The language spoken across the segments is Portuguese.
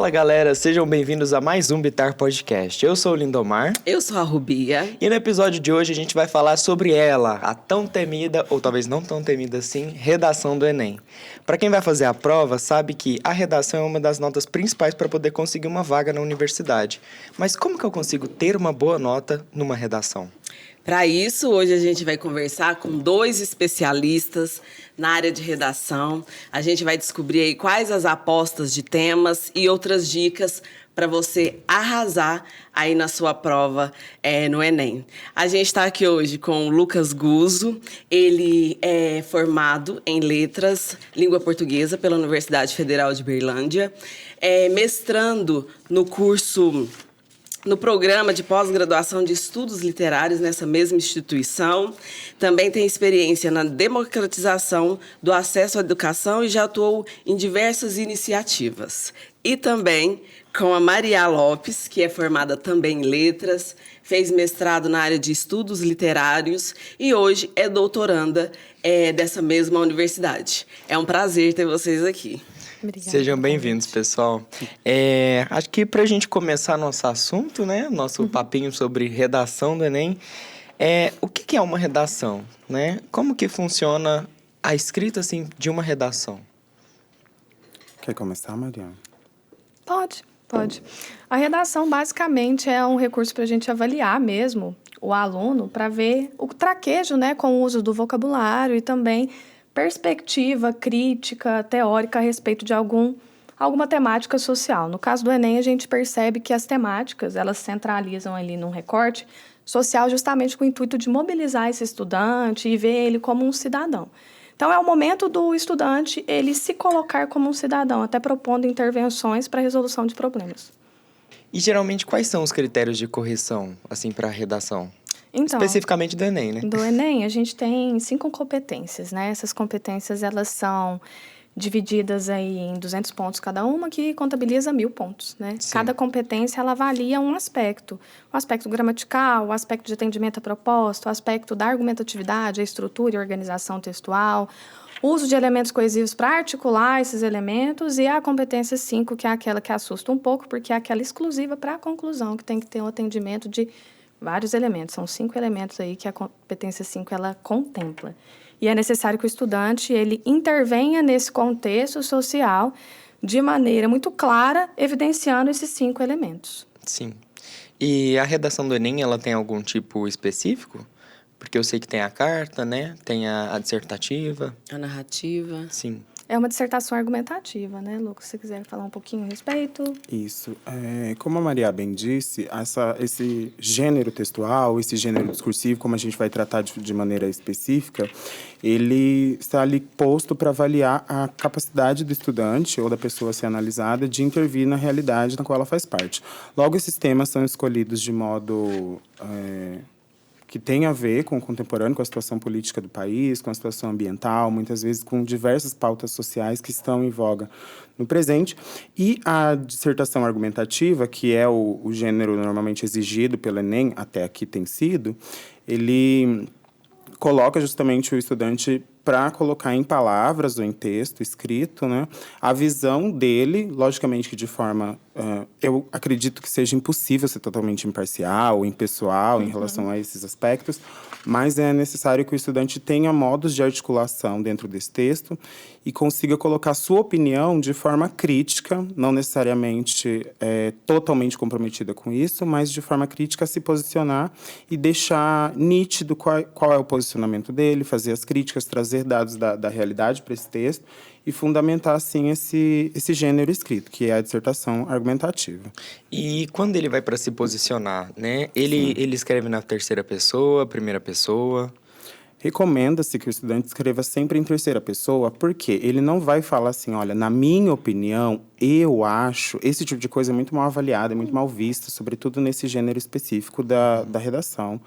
Fala galera, sejam bem-vindos a mais um Bitar Podcast. Eu sou o Lindomar. Eu sou a Rubia. E no episódio de hoje a gente vai falar sobre ela, a tão temida, ou talvez não tão temida assim, redação do Enem. Para quem vai fazer a prova, sabe que a redação é uma das notas principais para poder conseguir uma vaga na universidade. Mas como que eu consigo ter uma boa nota numa redação? Para isso, hoje a gente vai conversar com 2 especialistas na área de redação. A gente vai descobrir aí quais as apostas de temas e outras dicas para você arrasar aí na sua prova no Enem. A gente está aqui hoje com o Lucas Guzzo. Ele é formado em Letras, Língua Portuguesa pela Universidade Federal de Berlândia, mestrando no programa de pós-graduação de estudos literários nessa mesma instituição. Também tem experiência na democratização do acesso à educação e já atuou em diversas iniciativas. E também com a Maria Lopes, que é formada também em letras, fez mestrado na área de estudos literários e hoje é doutoranda dessa mesma universidade. É um prazer ter vocês aqui. Obrigada. Sejam bem-vindos, pessoal. Acho que para a gente começar nosso assunto, né? Nosso papinho sobre redação do Enem, o que é uma redação, né? Como que funciona a escrita assim, de uma redação? Quer começar, Mariana? Pode. A redação, basicamente, é um recurso para a gente avaliar mesmo o aluno, para ver o traquejo, né, com o uso do vocabulário e também perspectiva crítica, teórica a respeito de alguma temática social. No caso do Enem, a gente percebe que as temáticas, elas centralizam ali num recorte social justamente com o intuito de mobilizar esse estudante e ver ele como um cidadão. Então, é o momento do estudante ele se colocar como um cidadão, até propondo intervenções para a resolução de problemas. E, geralmente, quais são os critérios de correção, assim, para a redação? Então, especificamente do Enem, né? Do Enem, a gente tem 5 competências, né? Essas competências, elas são divididas aí em 200 pontos cada uma, que contabiliza 1.000 pontos, né? Sim. Cada competência, ela avalia um aspecto. O aspecto gramatical, o aspecto de atendimento à proposta, o aspecto da argumentatividade, a estrutura e organização textual, o uso de elementos coesivos para articular esses elementos e a competência 5, que é aquela que assusta um pouco, porque é aquela exclusiva para a conclusão, que tem que ter um atendimento de vários elementos. São 5 elementos aí que a competência 5 ela contempla. E é necessário que o estudante ele intervenha nesse contexto social de maneira muito clara, evidenciando esses 5 elementos. Sim. E a redação do Enem, ela tem algum tipo específico? Porque eu sei que tem a carta, né? Tem a dissertativa. A narrativa. Sim. É uma dissertação argumentativa, né, Lucas? Se você quiser falar um pouquinho a respeito. Isso. Como a Maria bem disse, esse gênero textual, esse gênero discursivo, como a gente vai tratar de maneira específica, ele está ali posto para avaliar a capacidade do estudante ou da pessoa a ser analisada de intervir na realidade na qual ela faz parte. Logo, esses temas são escolhidos de modo que tem a ver com o contemporâneo, com a situação política do país, com a situação ambiental, muitas vezes com diversas pautas sociais que estão em voga no presente. E a dissertação argumentativa, que é o gênero normalmente exigido pelo Enem, até aqui tem sido, ele coloca justamente o estudante para colocar em palavras ou em texto escrito, né, a visão dele, logicamente que de forma, eu acredito que seja impossível ser totalmente imparcial, impessoal em relação a esses aspectos, mas é necessário que o estudante tenha modos de articulação dentro desse texto e consiga colocar sua opinião de forma crítica, não necessariamente totalmente comprometida com isso, mas de forma crítica se posicionar e deixar nítido qual é o posicionamento dele, fazer as críticas, trazer dados da realidade para esse texto e fundamentar, assim, esse gênero escrito, que é a dissertação argumentativa. E quando ele vai para se posicionar, né? Ele escreve na terceira pessoa, primeira pessoa? Recomenda-se que o estudante escreva sempre em terceira pessoa, porque ele não vai falar assim, olha, na minha opinião, eu acho... Esse tipo de coisa é muito mal avaliada, é muito mal vista, sobretudo nesse gênero específico da redação.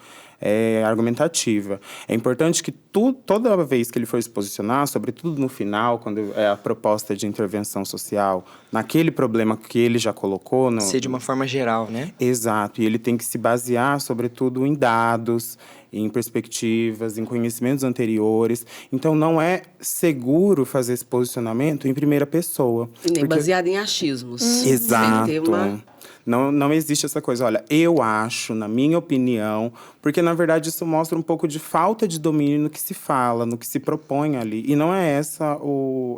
argumentativa. É importante que toda vez que ele for se posicionar, sobretudo no final, quando é a proposta de intervenção social, naquele problema que ele já colocou... Ser de uma forma geral, né? Exato, e ele tem que se basear, sobretudo, em dados, em perspectivas, em conhecimentos anteriores. Então, não é seguro fazer esse posicionamento em primeira pessoa. E nem baseado em achismos. Exato. Tem que ter uma... Não existe essa coisa, olha, eu acho, na minha opinião, porque, na verdade, isso mostra um pouco de falta de domínio no que se fala, no que se propõe ali. E não é essa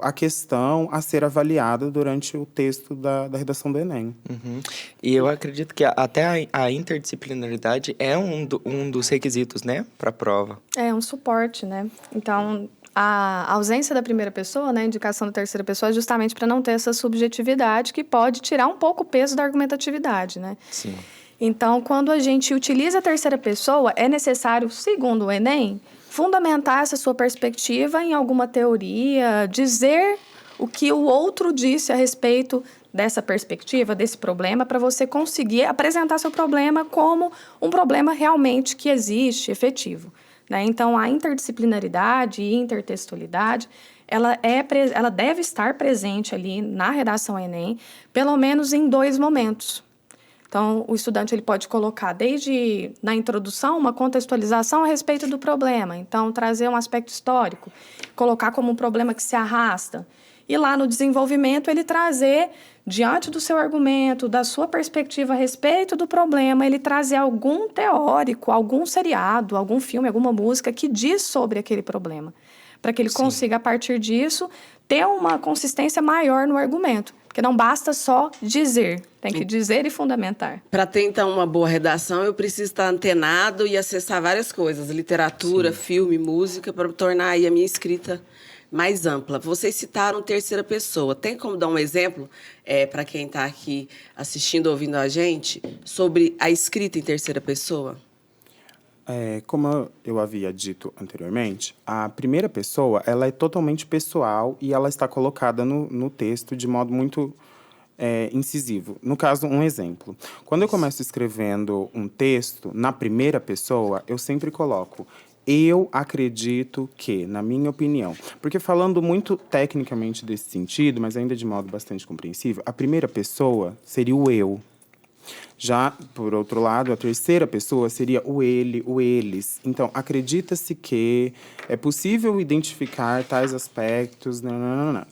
a questão a ser avaliada durante o texto da redação do Enem. Uhum. E eu acredito que até a interdisciplinaridade é um dos requisitos, né, para a prova. É um suporte, né? Então, a ausência da primeira pessoa, né, a indicação da terceira pessoa, é justamente para não ter essa subjetividade que pode tirar um pouco o peso da argumentatividade, né? Sim. Então, quando a gente utiliza a terceira pessoa, é necessário, segundo o Enem, fundamentar essa sua perspectiva em alguma teoria, dizer o que o outro disse a respeito dessa perspectiva, desse problema, para você conseguir apresentar seu problema como um problema realmente que existe, efetivo. Né? Então, a interdisciplinaridade e intertextualidade, ela deve estar presente ali na redação Enem, pelo menos em 2 momentos. Então, o estudante ele pode colocar desde na introdução uma contextualização a respeito do problema. Então, trazer um aspecto histórico, colocar como um problema que se arrasta. E lá no desenvolvimento, ele trazer, diante do seu argumento, da sua perspectiva a respeito do problema, ele trazer algum teórico, algum seriado, algum filme, alguma música que diz sobre aquele problema. Para que ele consiga, a partir disso, ter uma consistência maior no argumento. Porque não basta só dizer, tem que dizer e fundamentar. Para ter, então, uma boa redação, eu preciso estar antenado e acessar várias coisas. Literatura, filme, música, para tornar aí a minha escrita mais ampla. Vocês citaram terceira pessoa. Tem como dar um exemplo, para quem está aqui assistindo, ouvindo a gente, sobre a escrita em terceira pessoa? Como eu havia dito anteriormente, a primeira pessoa ela é totalmente pessoal e ela está colocada no texto de modo muito incisivo. No caso, um exemplo. Quando eu começo escrevendo um texto na primeira pessoa, eu sempre coloco eu acredito que, na minha opinião. Porque falando muito tecnicamente desse sentido, mas ainda de modo bastante compreensível, a primeira pessoa seria o eu. Já, por outro lado, a terceira pessoa seria o ele, o eles. Então, acredita-se que é possível identificar tais aspectos.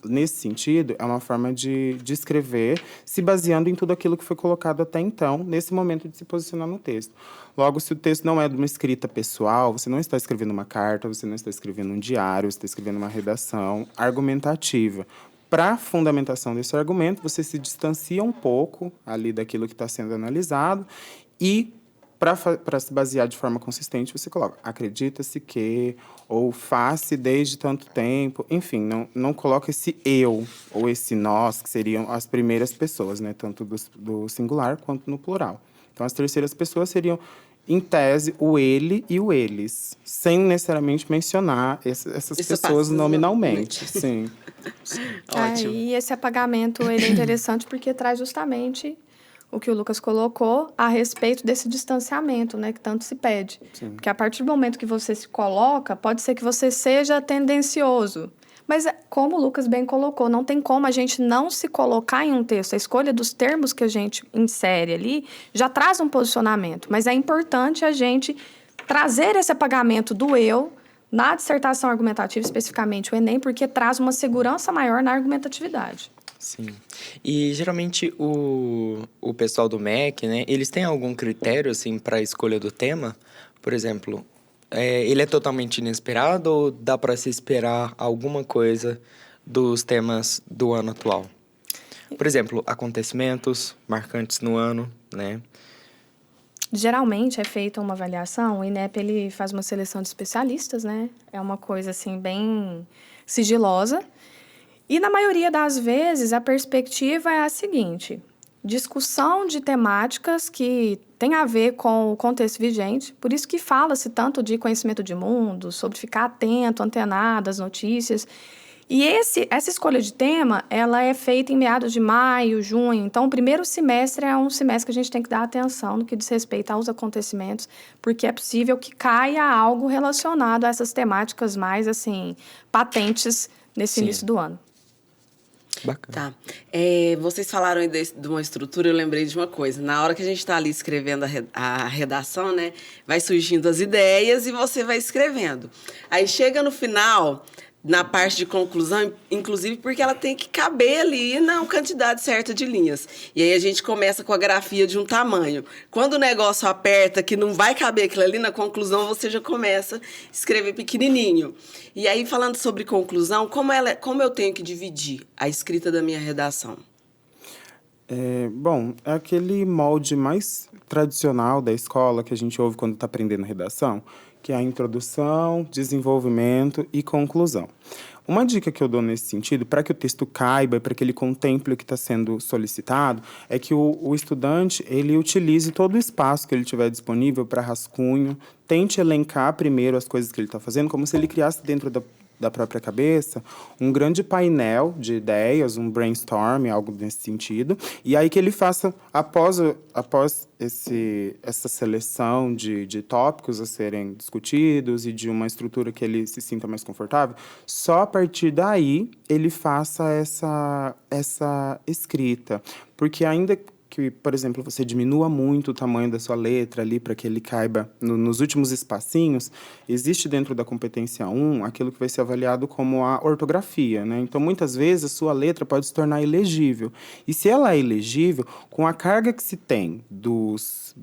Nesse sentido, é uma forma de escrever, se baseando em tudo aquilo que foi colocado até então, nesse momento de se posicionar no texto. Logo, se o texto não é de uma escrita pessoal, você não está escrevendo uma carta, você não está escrevendo um diário, você está escrevendo uma redação argumentativa. Para a fundamentação desse argumento, você se distancia um pouco ali daquilo que está sendo analisado e, para se basear de forma consistente, você coloca acredita-se que, ou faz-se desde tanto tempo, enfim, não coloca esse eu ou esse nós, que seriam as primeiras pessoas, né, tanto do singular quanto no plural. Então, as terceiras pessoas seriam, em tese, o ele e o eles, sem necessariamente mencionar essas pessoas nominalmente. Sim. Ótimo. E esse apagamento ele é interessante porque traz justamente o que o Lucas colocou a respeito desse distanciamento, né, que tanto se pede. Sim. Porque a partir do momento que você se coloca, pode ser que você seja tendencioso. Mas, como o Lucas bem colocou, não tem como a gente não se colocar em um texto. A escolha dos termos que a gente insere ali já traz um posicionamento. Mas é importante a gente trazer esse apagamento do eu na dissertação argumentativa, especificamente o Enem, porque traz uma segurança maior na argumentatividade. Sim. E, geralmente, o pessoal do MEC, né, eles têm algum critério, assim, para a escolha do tema? Por exemplo, ele é totalmente inesperado ou dá para se esperar alguma coisa dos temas do ano atual? Por exemplo, acontecimentos marcantes no ano, né? Geralmente é feita uma avaliação, o INEP ele faz uma seleção de especialistas, né? É uma coisa assim bem sigilosa. E na maioria das vezes a perspectiva é a seguinte: discussão de temáticas que tem a ver com o contexto vigente, por isso que fala-se tanto de conhecimento de mundo, sobre ficar atento, antenado às notícias. E essa escolha de tema, ela é feita em meados de maio, junho. Então, o primeiro semestre é um semestre que a gente tem que dar atenção no que diz respeito aos acontecimentos, porque é possível que caia algo relacionado a essas temáticas mais, assim, patentes nesse início do ano. Bacana. Tá. Vocês falaram aí de uma estrutura, eu lembrei de uma coisa. Na hora que a gente está ali escrevendo a redação, né? Vai surgindo as ideias e você vai escrevendo. Aí chega no final, na parte de conclusão, inclusive porque ela tem que caber ali na quantidade certa de linhas. E aí a gente começa com a grafia de um tamanho. Quando o negócio aperta, que não vai caber aquilo ali, na conclusão você já começa a escrever pequenininho. E aí, falando sobre conclusão, como eu tenho que dividir a escrita da minha redação? Bom, é aquele molde mais tradicional da escola que a gente ouve quando está aprendendo redação, que é a introdução, desenvolvimento e conclusão. Uma dica que eu dou nesse sentido, para que o texto caiba e para que ele contemple o que está sendo solicitado, é que o estudante ele utilize todo o espaço que ele tiver disponível para rascunho, tente elencar primeiro as coisas que ele está fazendo, como se ele criasse dentro da própria cabeça um grande painel de ideias, um brainstorm, algo nesse sentido, e aí que ele faça, após essa seleção de tópicos a serem discutidos e de uma estrutura que ele se sinta mais confortável, só a partir daí ele faça essa escrita. Porque ainda que, por exemplo, você diminua muito o tamanho da sua letra ali para que ele caiba nos últimos espacinhos, existe dentro da competência 1 aquilo que vai ser avaliado como a ortografia, né? Então, muitas vezes, a sua letra pode se tornar ilegível. E se ela é ilegível, com a carga que se tem dos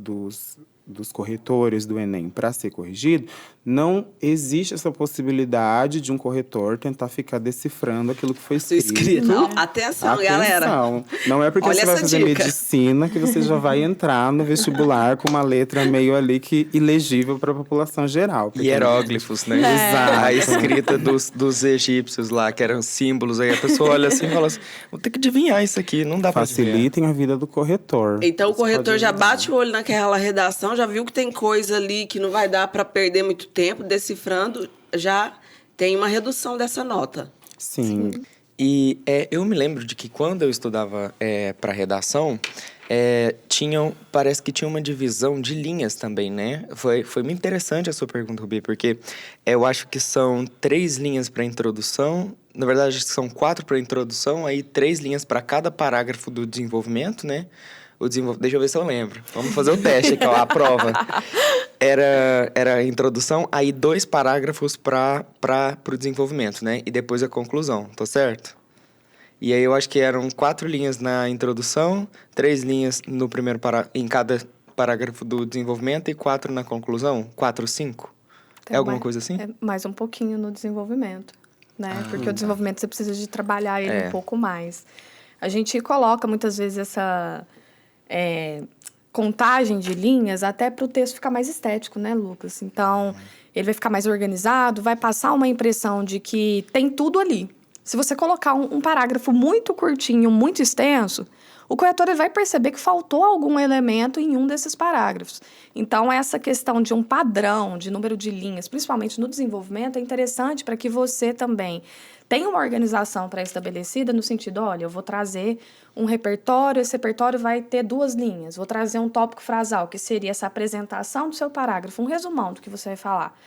corretores do Enem para ser corrigido, não existe essa possibilidade de um corretor tentar ficar decifrando aquilo que foi escrito. Não, atenção, galera. Não é porque Olha você vai essa fazer dica. medicina que você já vai entrar no vestibular com uma letra meio ali que ilegível para a população geral. Hieróglifos, né? Exato. A escrita dos egípcios lá, que eram símbolos. Aí a pessoa olha assim e fala assim, vou ter que adivinhar isso aqui, não dá para adivinhar. Facilitem a vida do corretor. Então, o Isso corretor pode já ajudar. bate o olho naquela redação, já viu que tem coisa ali que não vai dar para perder muito tempo decifrando, já tem uma redução dessa nota. Sim. E eu me lembro de que quando eu estudava para redação, parece que tinha uma divisão de linhas também, né? Foi muito interessante a sua pergunta, Rubi, porque eu acho que são 3 linhas para introdução, na verdade acho que são 4 para introdução, aí 3 linhas para cada parágrafo do desenvolvimento, né? Deixa eu ver se eu lembro. Vamos fazer o teste aqui, ó, a prova. Era a introdução, aí 2 parágrafos para o desenvolvimento, né? E depois a conclusão, tô certo? E aí eu acho que eram 4 linhas na introdução, 3 linhas no primeiro em cada parágrafo do desenvolvimento e 4 na conclusão? 4, 5? É alguma coisa assim? É mais um pouquinho no desenvolvimento, né? Porque o desenvolvimento você precisa de trabalhar ele um pouco mais. A gente coloca muitas vezes essa contagem de linhas até para o texto ficar mais estético, né, Lucas? Então, ele vai ficar mais organizado, vai passar uma impressão de que tem tudo ali. Se você colocar um parágrafo muito curtinho, muito extenso, o corretor ele vai perceber que faltou algum elemento em um desses parágrafos. Então, essa questão de um padrão de número de linhas, principalmente no desenvolvimento, é interessante para que você também tenha uma organização pré-estabelecida no sentido, olha, eu vou trazer um repertório, esse repertório vai ter 2 linhas. Vou trazer um tópico frasal, que seria essa apresentação do seu parágrafo, um resumão do que você vai falar.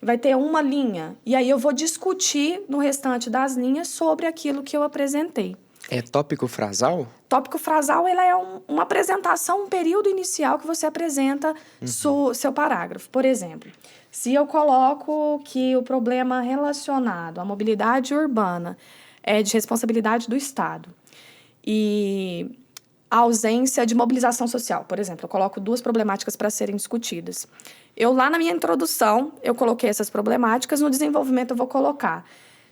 Vai ter 1 linha, e aí eu vou discutir no restante das linhas sobre aquilo que eu apresentei. É tópico frasal? Tópico frasal ela é uma apresentação, um período inicial que você apresenta seu parágrafo. Por exemplo, se eu coloco que o problema relacionado à mobilidade urbana é de responsabilidade do Estado e a ausência de mobilização social, por exemplo, eu coloco 2 problemáticas para serem discutidas. Eu lá na minha introdução, eu coloquei essas problemáticas, no desenvolvimento eu vou colocar: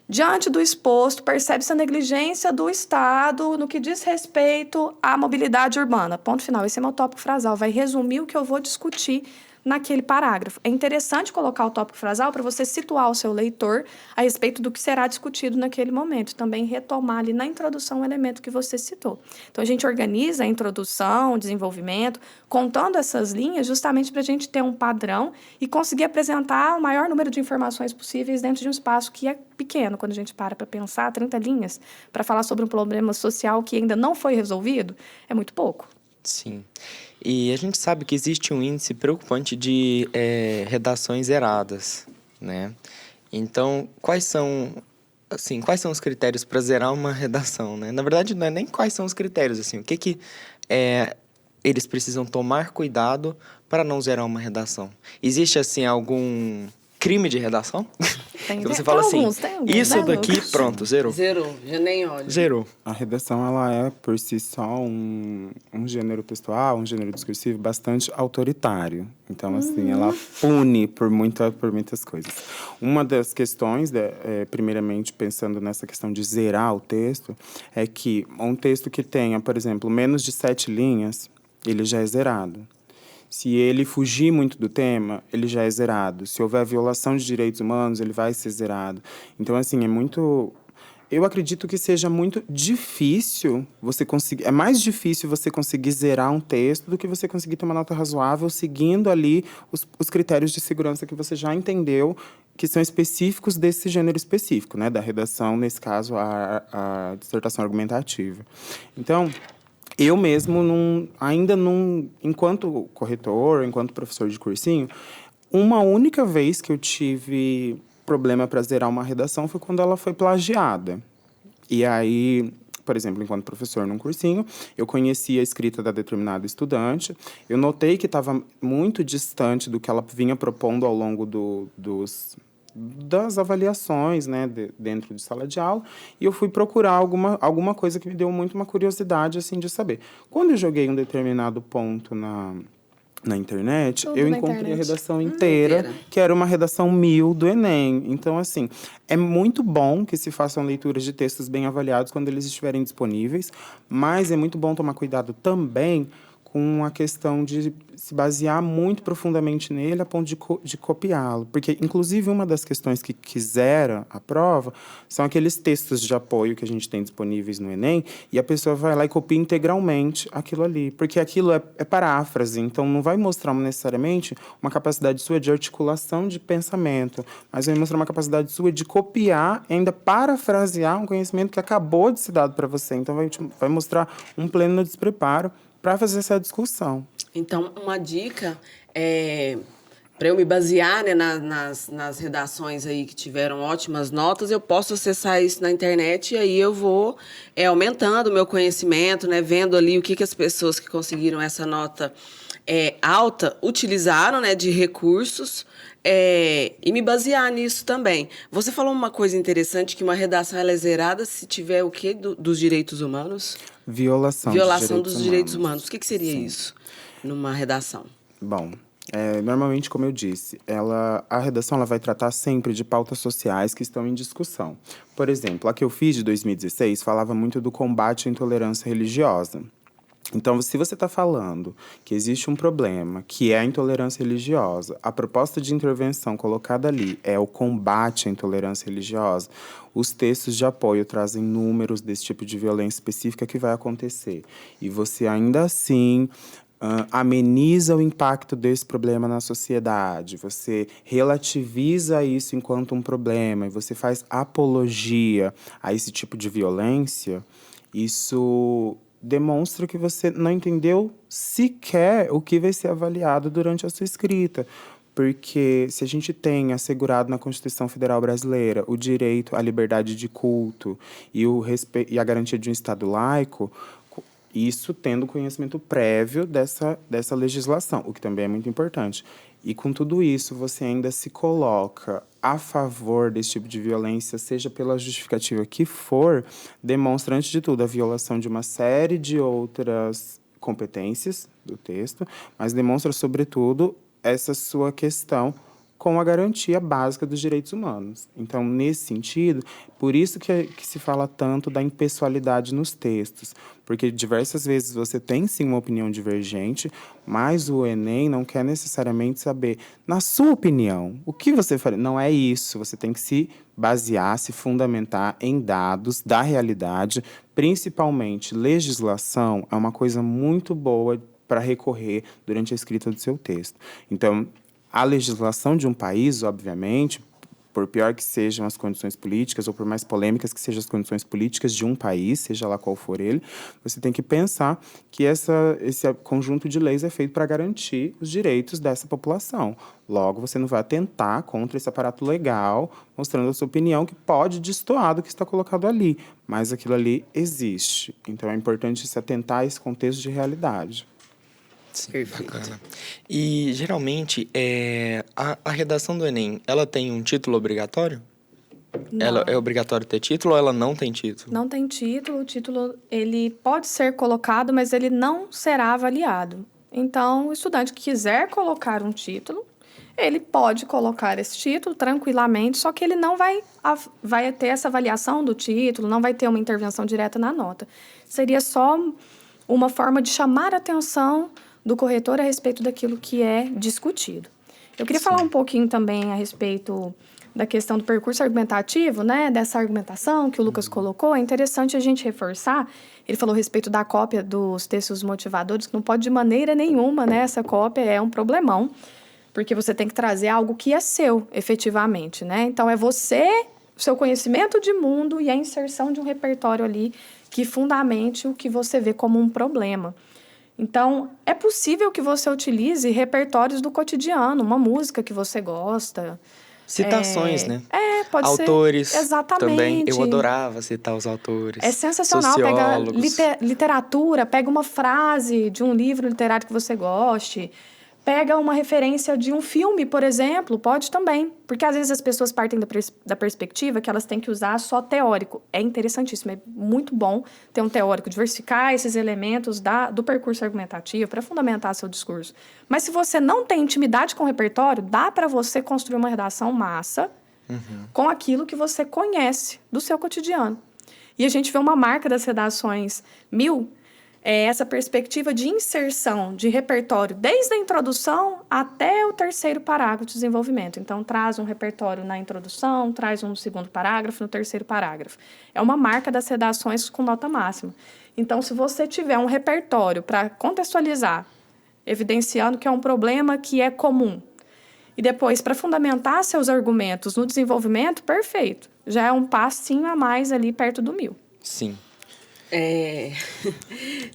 diante do exposto, percebe-se a negligência do Estado no que diz respeito à mobilidade urbana. Ponto final. Esse é meu tópico frasal. Vai resumir o que eu vou discutir naquele parágrafo. É interessante colocar o tópico frasal para você situar o seu leitor a respeito do que será discutido naquele momento. Também retomar ali na introdução o elemento que você citou. Então, a gente organiza a introdução, o desenvolvimento, contando essas linhas justamente para a gente ter um padrão e conseguir apresentar o maior número de informações possíveis dentro de um espaço que é pequeno. Quando a gente para pensar, 30 linhas para falar sobre um problema social que ainda não foi resolvido, é muito pouco. Sim. E a gente sabe que existe um índice preocupante de redações erradas, né? Então, quais são os critérios para zerar uma redação, né? Na verdade, não é nem quais são os critérios, assim, o que eles precisam tomar cuidado para não zerar uma redação. Existe, assim, algum crime de redação? Tem Você fala assim, alguns, isso né, daqui, Lucas? pronto, zerou. Zerou, já nem olho. Zerou. A redação, ela é, por si só, um gênero textual, um gênero discursivo bastante autoritário. Então, assim, ela pune por muitas coisas. Uma das questões, primeiramente, pensando nessa questão de zerar o texto, é que um texto que tenha, por exemplo, menos de 7 linhas, ele já é zerado. Se ele fugir muito do tema, ele já é zerado. Se houver violação de direitos humanos, ele vai ser zerado. Então, assim, é muito... Eu acredito que seja muito difícil você conseguir... É mais difícil você conseguir zerar um texto do que você conseguir ter uma nota razoável seguindo ali os critérios de segurança que você já entendeu, que são específicos desse gênero específico, né? Da redação, nesse caso, a dissertação argumentativa. Então... Eu mesmo, enquanto corretor, enquanto professor de cursinho, uma única vez que eu tive problema para zerar uma redação foi quando ela foi plagiada. E aí, por exemplo, enquanto professor num cursinho, eu conhecia a escrita da determinada estudante, eu notei que estava muito distante do que ela vinha propondo ao longo das avaliações, né, dentro de sala de aula, e eu fui procurar alguma coisa que me deu muito uma curiosidade, assim, de saber. Quando eu joguei um determinado ponto na internet, Tudo eu na encontrei internet. a redação inteira, que era uma redação 1000 do Enem. Então, assim, é muito bom que se façam leituras de textos bem avaliados quando eles estiverem disponíveis, mas é muito bom tomar cuidado também com a questão de se basear muito profundamente nele a ponto de copiá-lo. Porque, inclusive, uma das questões que zera a prova são aqueles textos de apoio que a gente tem disponíveis no Enem e a pessoa vai lá e copia integralmente aquilo ali. Porque aquilo é paráfrase, então não vai mostrar necessariamente uma capacidade sua de articulação de pensamento, mas vai mostrar uma capacidade sua de copiar e ainda parafrasear um conhecimento que acabou de ser dado para você. Então, vai mostrar um pleno despreparo para fazer essa discussão. Então, uma dica para eu me basear, né, nas redações aí que tiveram ótimas notas, eu posso acessar isso na internet e aí eu vou aumentando o meu conhecimento, né, vendo ali o que as pessoas que conseguiram essa nota alta utilizaram, né, de recursos e me basear nisso também. Você falou uma coisa interessante, que uma redação ela é zerada se tiver o quê dos direitos humanos? Violação dos direitos humanos. O que seria Sim. isso numa redação? Bom, normalmente, como eu disse, a redação ela vai tratar sempre de pautas sociais que estão em discussão. Por exemplo, a que eu fiz de 2016 falava muito do combate à intolerância religiosa. Então, se você está falando que existe um problema, que é a intolerância religiosa, a proposta de intervenção colocada ali é o combate à intolerância religiosa, os textos de apoio trazem números desse tipo de violência específica que vai acontecer. E você ainda assim ameniza o impacto desse problema na sociedade, você relativiza isso enquanto um problema e você faz apologia a esse tipo de violência, isso demonstra que você não entendeu sequer o que vai ser avaliado durante a sua escrita. Porque se a gente tem assegurado na Constituição Federal Brasileira o direito à liberdade de culto e a garantia de um Estado laico, isso tendo conhecimento prévio dessa legislação, o que também é muito importante. E com tudo isso, você ainda se coloca a favor desse tipo de violência, seja pela justificativa que for, demonstra, antes de tudo, a violação de uma série de outras competências do texto, mas demonstra, sobretudo, essa sua questão com a garantia básica dos direitos humanos. Então, nesse sentido, por isso que se fala tanto da impessoalidade nos textos, porque diversas vezes você tem, sim, uma opinião divergente, mas o Enem não quer necessariamente saber, na sua opinião, o que você faria. Não é isso, você tem que se basear, se fundamentar em dados da realidade, principalmente legislação é uma coisa muito boa para recorrer durante a escrita do seu texto. Então, a legislação de um país, obviamente, por pior que sejam as condições políticas, ou por mais polêmicas que sejam as condições políticas de um país, seja lá qual for ele, você tem que pensar que esse conjunto de leis é feito para garantir os direitos dessa população. Logo, você não vai atentar contra esse aparato legal, mostrando a sua opinião, que pode destoar do que está colocado ali, mas aquilo ali existe. Então, é importante se atentar a esse contexto de realidade. Sim, bacana. E, geralmente, a redação do Enem, ela tem um título obrigatório? Não. Ela é obrigatório ter título ou ela não tem título? Não tem título. O título ele pode ser colocado, mas ele não será avaliado. Então, o estudante que quiser colocar um título, ele pode colocar esse título tranquilamente, só que ele não vai ter essa avaliação do título, não vai ter uma intervenção direta na nota. Seria só uma forma de chamar a atenção do corretor a respeito daquilo que é discutido. Eu queria falar um pouquinho também a respeito da questão do percurso argumentativo, né? Dessa argumentação que o Lucas colocou. É interessante a gente reforçar. Ele falou a respeito da cópia dos textos motivadores, que não pode de maneira nenhuma, né? Essa cópia é um problemão, porque você tem que trazer algo que é seu, efetivamente, né? Então, é você, seu conhecimento de mundo e a inserção de um repertório ali que fundamente o que você vê como um problema. Então, é possível que você utilize repertórios do cotidiano, uma música que você gosta. Citações, né? Pode autores ser. Exatamente. Também. Eu adorava citar os autores. É sensacional. Sociólogos. Pega literatura, pega uma frase de um livro literário que você goste. Pega uma referência de um filme, por exemplo, pode também. Porque às vezes as pessoas partem da perspectiva que elas têm que usar só teórico. É interessantíssimo, é muito bom ter um teórico, diversificar esses elementos do percurso argumentativo para fundamentar seu discurso. Mas se você não tem intimidade com o repertório, dá para você construir uma redação massa com aquilo que você conhece do seu cotidiano. E a gente vê uma marca das redações 1000, essa perspectiva de inserção de repertório desde a introdução até o terceiro parágrafo de desenvolvimento. Então, traz um repertório na introdução, traz um no segundo parágrafo, no terceiro parágrafo. É uma marca das redações com nota máxima. Então, se você tiver um repertório para contextualizar, evidenciando que é um problema que é comum, e depois, para fundamentar seus argumentos no desenvolvimento, perfeito. Já é um passinho a mais ali perto do 1000. Sim.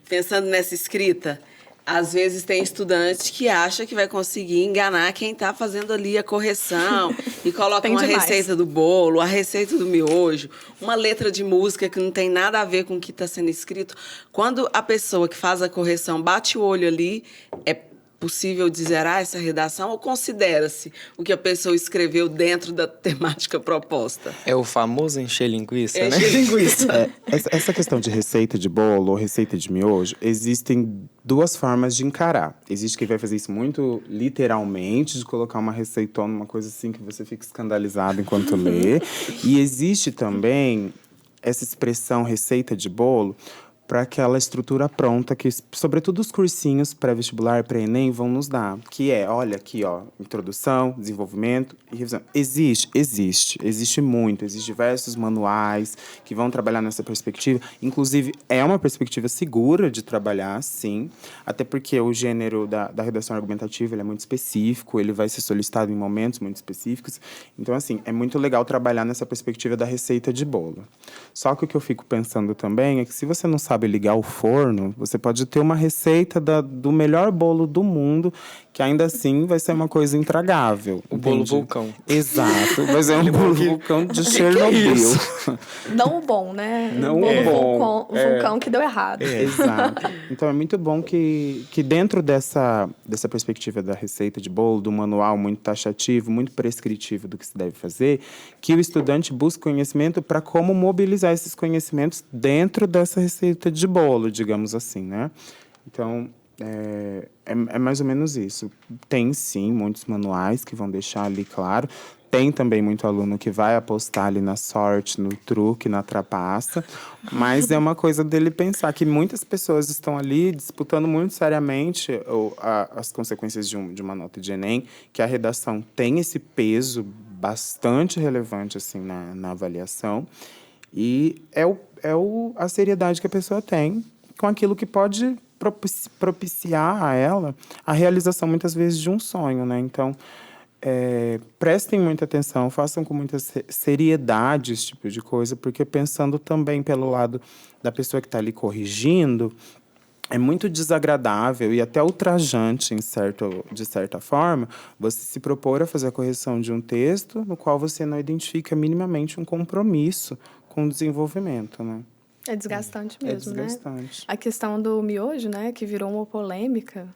Pensando nessa escrita, às vezes tem estudante que acha que vai conseguir enganar quem está fazendo ali a correção e coloca uma receita do bolo, a receita do miojo, uma letra de música que não tem nada a ver com o que está sendo escrito. Quando a pessoa que faz a correção bate o olho ali, é possível zerar essa redação ou considera-se o que a pessoa escreveu dentro da temática proposta? É o famoso encher linguiça, né? Encher linguiça. Essa questão de receita de bolo ou receita de miojo, existem duas formas de encarar. Existe quem vai fazer isso muito literalmente, de colocar uma receitona, uma coisa assim que você fica escandalizado enquanto lê. E existe também essa expressão receita de bolo para aquela estrutura pronta que, sobretudo, os cursinhos pré-vestibular, pré-ENEM vão nos dar. Que é, olha aqui, ó, introdução, desenvolvimento e revisão. Existe muito. Existem diversos manuais que vão trabalhar nessa perspectiva. Inclusive, é uma perspectiva segura de trabalhar, sim. Até porque o gênero da redação argumentativa ele é muito específico, ele vai ser solicitado em momentos muito específicos. Então, assim, é muito legal trabalhar nessa perspectiva da receita de bolo. Só que o que eu fico pensando também é que se você não sabe ligar o forno, você pode ter uma receita do melhor bolo do mundo, que ainda assim vai ser uma coisa intragável. O bolo vulcão. Exato. Vai ser um bolo vulcão de Chernobyl. Não o bom, né? Não o bom. vulcão que deu errado. Exato. Então, é muito bom que dentro dessa perspectiva da receita de bolo, do manual muito taxativo, muito prescritivo do que se deve fazer, que o estudante busque conhecimento para como mobilizar esses conhecimentos dentro dessa receita de bolo, digamos assim, né? Então, É mais ou menos isso. Tem, sim, muitos manuais que vão deixar ali claro. Tem também muito aluno que vai apostar ali na sorte, no truque, na trapaça. Mas é uma coisa dele pensar que muitas pessoas estão ali disputando muito seriamente as consequências de uma nota de Enem, que a redação tem esse peso bastante relevante assim, na avaliação. E a seriedade que a pessoa tem com aquilo que pode propiciar a ela a realização, muitas vezes, de um sonho, né? Então, prestem muita atenção, façam com muita seriedade esse tipo de coisa, porque pensando também pelo lado da pessoa que está ali corrigindo, é muito desagradável e até ultrajante, de certa forma, você se propor a fazer a correção de um texto no qual você não identifica minimamente um compromisso com o desenvolvimento, né? É desgastante mesmo, né? Desgastante. A questão do miojo, né, que virou uma polêmica.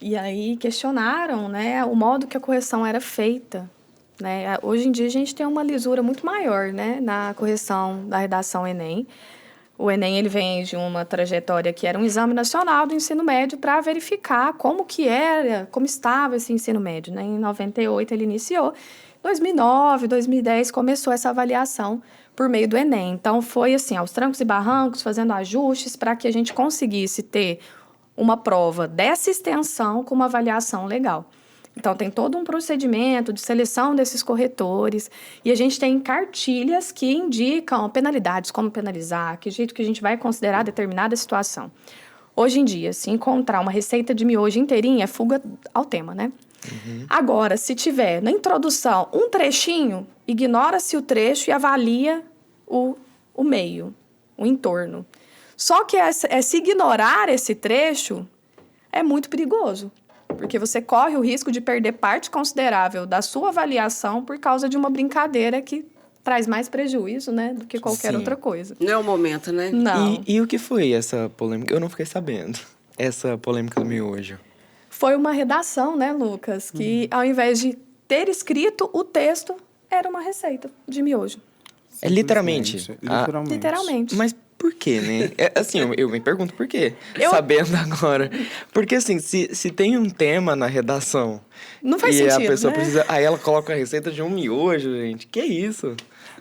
E aí questionaram, né, o modo que a correção era feita, né? Hoje em dia a gente tem uma lisura muito maior, né, na correção da redação Enem. O Enem ele vem de uma trajetória que era um exame nacional do ensino médio para verificar como estava esse ensino médio, né? Em 98 ele iniciou, 2009, 2010 começou essa avaliação por meio do Enem. Então foi assim, aos trancos e barrancos, fazendo ajustes para que a gente conseguisse ter uma prova dessa extensão com uma avaliação legal. Então, tem todo um procedimento de seleção desses corretores e a gente tem cartilhas que indicam penalidades, como penalizar, que jeito que a gente vai considerar determinada situação. Hoje em dia, se encontrar uma receita de miojo inteirinha, é fuga ao tema, né? Uhum. Agora, se tiver na introdução um trechinho, ignora-se o trecho e avalia o meio, o entorno. Só que se ignorar esse trecho é muito perigoso. Porque você corre o risco de perder parte considerável da sua avaliação por causa de uma brincadeira que traz mais prejuízo, né, do que qualquer outra coisa. Não é o momento, né? Não. E o que foi essa polêmica? Eu não fiquei sabendo. Essa polêmica do miojo. Foi uma redação, né, Lucas? Que ao invés de ter escrito o texto, era uma receita de miojo. É literalmente. Literalmente. Mas por quê, né? Assim, eu me pergunto por quê. Sabendo agora. Porque, assim, se tem um tema na redação... Não faz sentido, e a pessoa né? precisa... Aí ela coloca a receita de um miojo, gente. Que isso?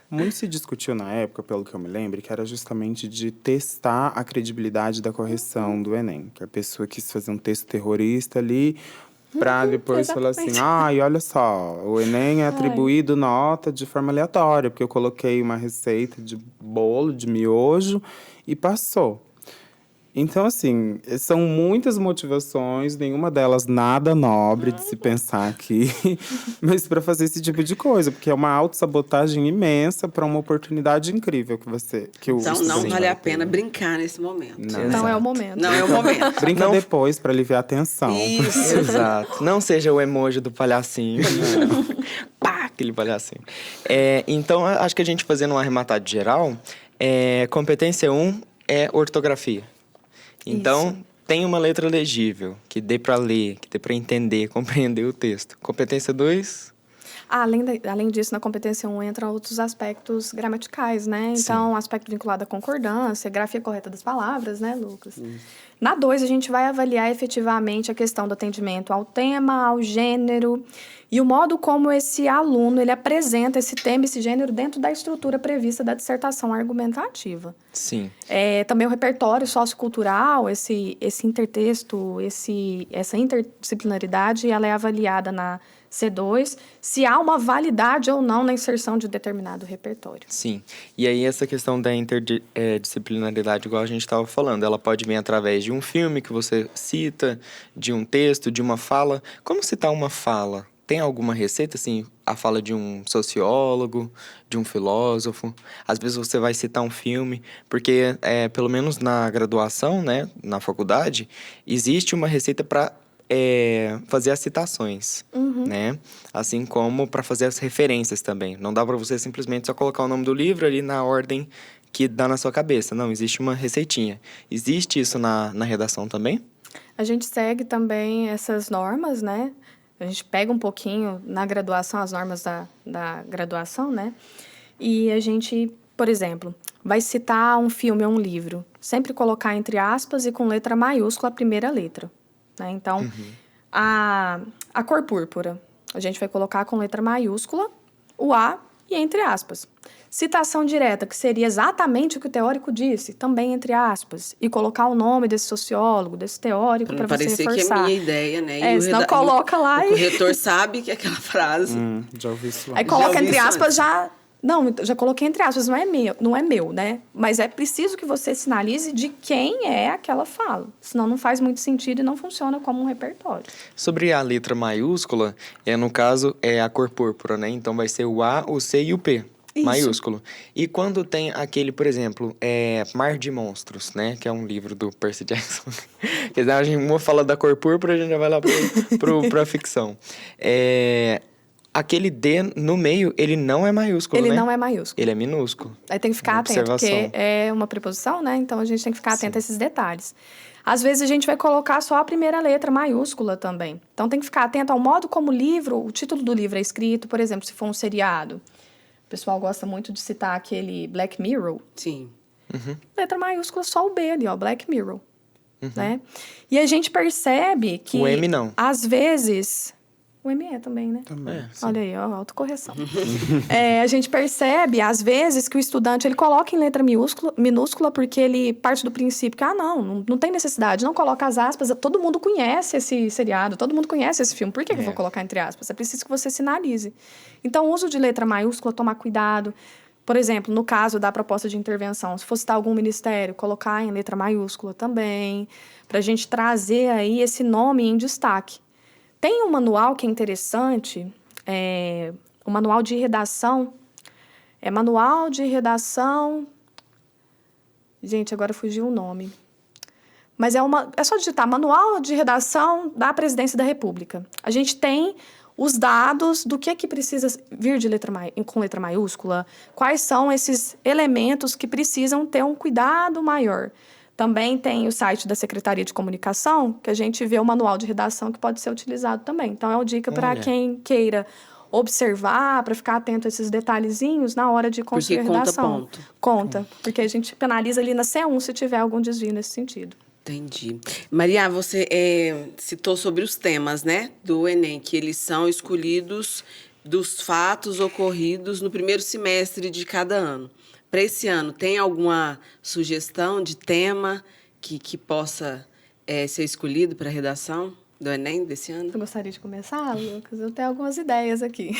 Muito se discutiu na época, pelo que eu me lembro, que era justamente de testar a credibilidade da correção do Enem. Que a pessoa quis fazer um texto terrorista ali... Pra depois falar assim, e olha só, o Enem é atribuído nota de forma aleatória, porque eu coloquei uma receita de bolo, de miojo, e passou. Então, assim, são muitas motivações, nenhuma delas nada nobre de se pensar aqui, mas para fazer esse tipo de coisa, porque é uma autossabotagem imensa para uma oportunidade incrível que o Então, não vale a pena brincar nesse momento. Não é o momento. Não é o momento. Brinca depois para aliviar a tensão. Isso. Exato. Não seja o emoji do palhacinho. Pá, aquele palhacinho. Então, acho que a gente fazendo um arrematado geral, competência 1 é ortografia. Então, tem uma letra legível, que dê para ler, que dê para entender, compreender o texto. Competência 2... Além disso, na competência 1 entram outros aspectos gramaticais, né? Então, aspecto vinculado à concordância, grafia correta das palavras, né, Lucas? Na 2, a gente vai avaliar efetivamente a questão do atendimento ao tema, ao gênero e o modo como esse aluno ele apresenta esse tema, esse gênero, dentro da estrutura prevista da dissertação argumentativa. Sim. Também o repertório sociocultural, esse intertexto, essa interdisciplinaridade, ela é avaliada na C2, se há uma validade ou não na inserção de determinado repertório. Sim. E aí essa questão da interdisciplinaridade, igual a gente estava falando, ela pode vir através de um filme que você cita, de um texto, de uma fala. Como citar uma fala? Tem alguma receita, assim, a fala de um sociólogo, de um filósofo? Às vezes você vai citar um filme, porque, pelo menos na graduação, né, na faculdade, existe uma receita para fazer as citações, né? Assim como para fazer as referências também. Não dá para você simplesmente só colocar o nome do livro ali na ordem que dá na sua cabeça. Não, existe uma receitinha. Existe isso na redação também? A gente segue também essas normas, né? A gente pega um pouquinho na graduação, as normas da graduação, né? E a gente por exemplo, vai citar um filme ou um livro, sempre colocar entre aspas e com letra maiúscula a primeira letra, né? Então, a cor púrpura, a gente vai colocar com letra maiúscula o A e entre aspas. Citação direta, que seria exatamente o que o teórico disse, também entre aspas, e colocar o nome desse sociólogo, desse teórico, para você reforçar. Parecer que é minha ideia, né? E senão coloca lá o corretor sabe que é aquela frase. Já ouvi isso. Aí coloca entre aspas já... Não, já coloquei entre aspas, não é meu, né? Mas é preciso que você sinalize de quem é aquela fala. Senão não faz muito sentido e não funciona como um repertório. Sobre a letra maiúscula, no caso, é a cor púrpura, né? Então vai ser o A, o C e o P. Isso. Maiúsculo. E quando tem aquele, por exemplo, Mar de Monstros, né? Que é um livro do Percy Jackson. Quer dizer, a gente fala da cor púrpura, a gente já vai lá pra ficção. Aquele D no meio, ele não é maiúsculo, né? Ele não é maiúsculo. Ele é minúsculo. Aí tem que ficar atento, porque é uma preposição, né? Então, a gente tem que ficar atento a esses detalhes. Às vezes, a gente vai colocar só a primeira letra maiúscula também. Então, tem que ficar atento ao modo como o título do livro é escrito. Por exemplo, se for um seriado. O pessoal gosta muito de citar aquele Black Mirror. Sim. Letra maiúscula, só o B ali, ó, Black Mirror. Né? E a gente percebe que... O M não. Às vezes... O ME também, né? Também. Olha aí, ó, autocorreção. A gente percebe, às vezes, que o estudante ele coloca em letra minúscula porque ele parte do princípio que, não tem necessidade, não coloca as aspas. Todo mundo conhece esse seriado, todo mundo conhece esse filme. Por que eu vou colocar entre aspas? É preciso que você sinalize. Então, o uso de letra maiúscula, tomar cuidado. Por exemplo, no caso da proposta de intervenção, se for citar algum ministério, colocar em letra maiúscula também, para a gente trazer aí esse nome em destaque. Tem um manual que é interessante, o manual de redação. Manual de redação... Gente, agora fugiu o nome. Mas é só digitar Manual de Redação da Presidência da República. A gente tem os dados do que precisa vir com letra maiúscula, quais são esses elementos que precisam ter um cuidado maior. Também tem o site da Secretaria de Comunicação, que a gente vê o manual de redação que pode ser utilizado também. Então, é uma dica para quem queira observar, para ficar atento a esses detalhezinhos na hora de construir a redação. Ponto. Conta, porque a gente penaliza ali na C1 se tiver algum desvio nesse sentido. Entendi. Maria, você citou sobre os temas, né, do Enem, que eles são escolhidos dos fatos ocorridos no primeiro semestre de cada ano. Para esse ano, tem alguma sugestão de tema que possa ser escolhido para a redação do Enem desse ano? Você gostaria de começar, Lucas? Eu tenho algumas ideias aqui.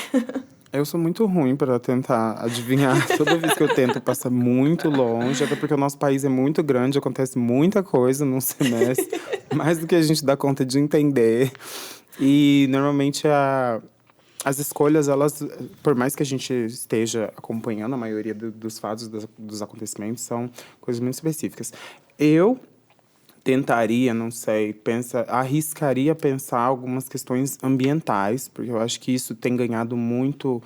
Eu sou muito ruim para tentar adivinhar. Toda vez que eu tento, passa muito longe. Até porque o nosso país é muito grande, acontece muita coisa num semestre. Mais do que a gente dá conta de entender. E, normalmente, as escolhas, elas, por mais que a gente esteja acompanhando a maioria dos fatos, dos acontecimentos, são coisas muito específicas. Eu tentaria, não sei, arriscaria pensar algumas questões ambientais, porque eu acho que isso tem ganhado muito,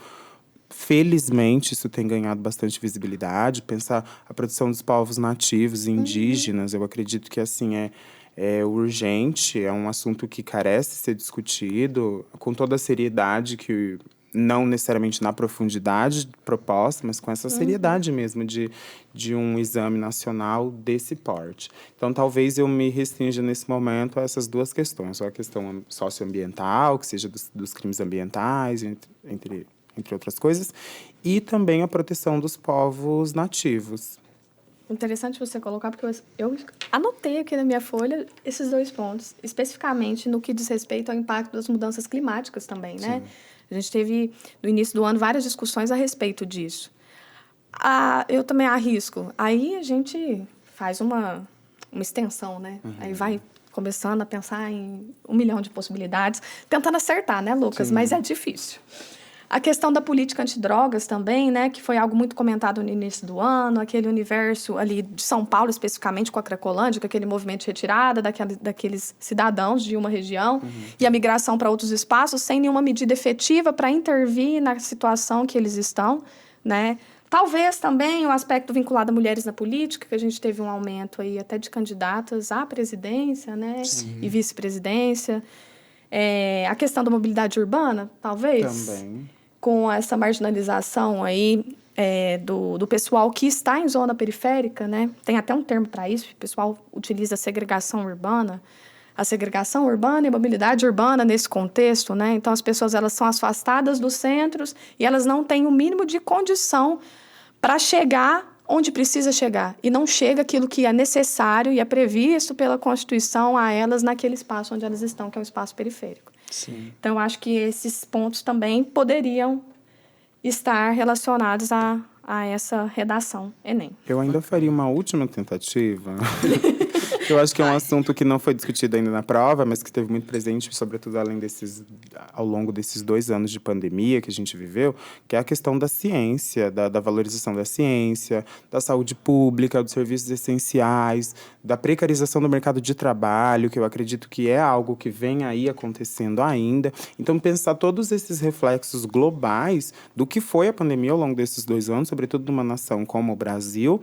felizmente, isso tem ganhado bastante visibilidade. Pensar a produção dos povos nativos e indígenas, eu acredito que, assim, é urgente, é um assunto que carece ser discutido com toda a seriedade que... Não necessariamente na profundidade proposta, mas com essa seriedade mesmo de um exame nacional desse porte. Então, talvez eu me restrinja nesse momento a essas duas questões. A questão socioambiental, que seja dos crimes ambientais, entre outras coisas, e também a proteção dos povos nativos. Interessante você colocar, porque eu anotei aqui na minha folha esses dois pontos, especificamente no que diz respeito ao impacto das mudanças climáticas também, né? Sim. A gente teve, no início do ano, várias discussões a respeito disso. Eu também arrisco. Aí a gente faz uma extensão, né? Aí vai começando a pensar em 1 milhão de possibilidades, tentando acertar, né, Lucas? Sim. Mas é difícil. A questão da política antidrogas também, né, que foi algo muito comentado no início do ano, aquele universo ali de São Paulo, especificamente com a Cracolândia, com aquele movimento de retirada daqueles cidadãos de uma região, e a migração para outros espaços, sem nenhuma medida efetiva para intervir na situação que eles estão, né? Talvez também o aspecto vinculado a mulheres na política, que a gente teve um aumento aí até de candidatas à presidência, né? Sim. E vice-presidência. A questão da mobilidade urbana, talvez. Também. Com essa marginalização aí do pessoal que está em zona periférica, né? Tem até um termo para isso, o pessoal utiliza segregação urbana. A segregação urbana e a mobilidade urbana nesse contexto, né? Então, as pessoas elas são afastadas dos centros e elas não têm o mínimo de condição para chegar onde precisa chegar. E não chega aquilo que é necessário e é previsto pela Constituição a elas naquele espaço onde elas estão, que é um espaço periférico. Sim. Então, eu acho que esses pontos também poderiam estar relacionados a essa redação Enem. Eu ainda faria uma última tentativa. Eu acho que é um assunto que não foi discutido ainda na prova, mas que esteve muito presente, sobretudo ao longo desses 2 anos de pandemia que a gente viveu, que é a questão da ciência, da valorização da ciência, da saúde pública, dos serviços essenciais, da precarização do mercado de trabalho, que eu acredito que é algo que vem aí acontecendo ainda. Então, pensar todos esses reflexos globais do que foi a pandemia ao longo desses 2 anos, sobretudo numa nação como o Brasil,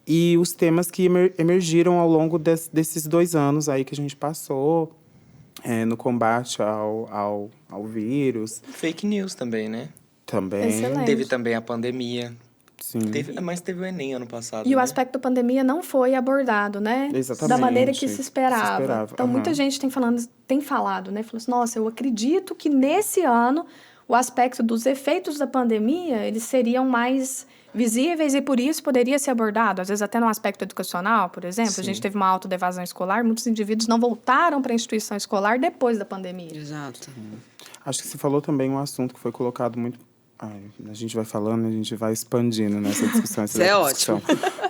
e os temas que emergiram ao longo desses 2 anos aí que a gente passou no combate ao vírus. Fake news também, né? Também. Excelente. Teve também a pandemia. Sim. Mas teve o Enem ano passado, E né? o aspecto da pandemia não foi abordado, né? Exatamente. Da maneira que se esperava. Então, Aham. muita gente tem falado, né? Falou assim, nossa, eu acredito que nesse ano o aspecto dos efeitos da pandemia, eles seriam mais visíveis e por isso poderia ser abordado. Às vezes até no aspecto educacional, por exemplo. Sim. A gente teve uma alta da evasão escolar, muitos indivíduos não voltaram para a instituição escolar depois da pandemia. Exato. Acho que você falou também um assunto que foi colocado muito... a gente vai falando, a gente vai expandindo nessa discussão. Isso é ótimo.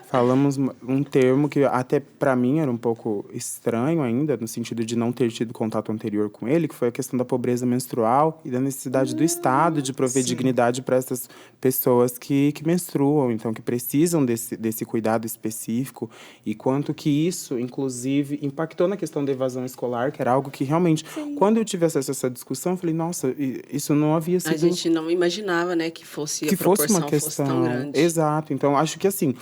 Falamos um termo que até para mim era um pouco estranho ainda, no sentido de não ter tido contato anterior com ele, que foi a questão da pobreza menstrual e da necessidade do Estado de prover dignidade para essas pessoas que menstruam, então que precisam desse cuidado específico, e quanto que isso, inclusive, impactou na questão da evasão escolar, que era algo que realmente, quando eu tive acesso a essa discussão, eu falei, nossa, isso não havia sido... A gente não imaginava, né, que fosse a proporção fosse tão grande. Exato. Então, acho que, assim,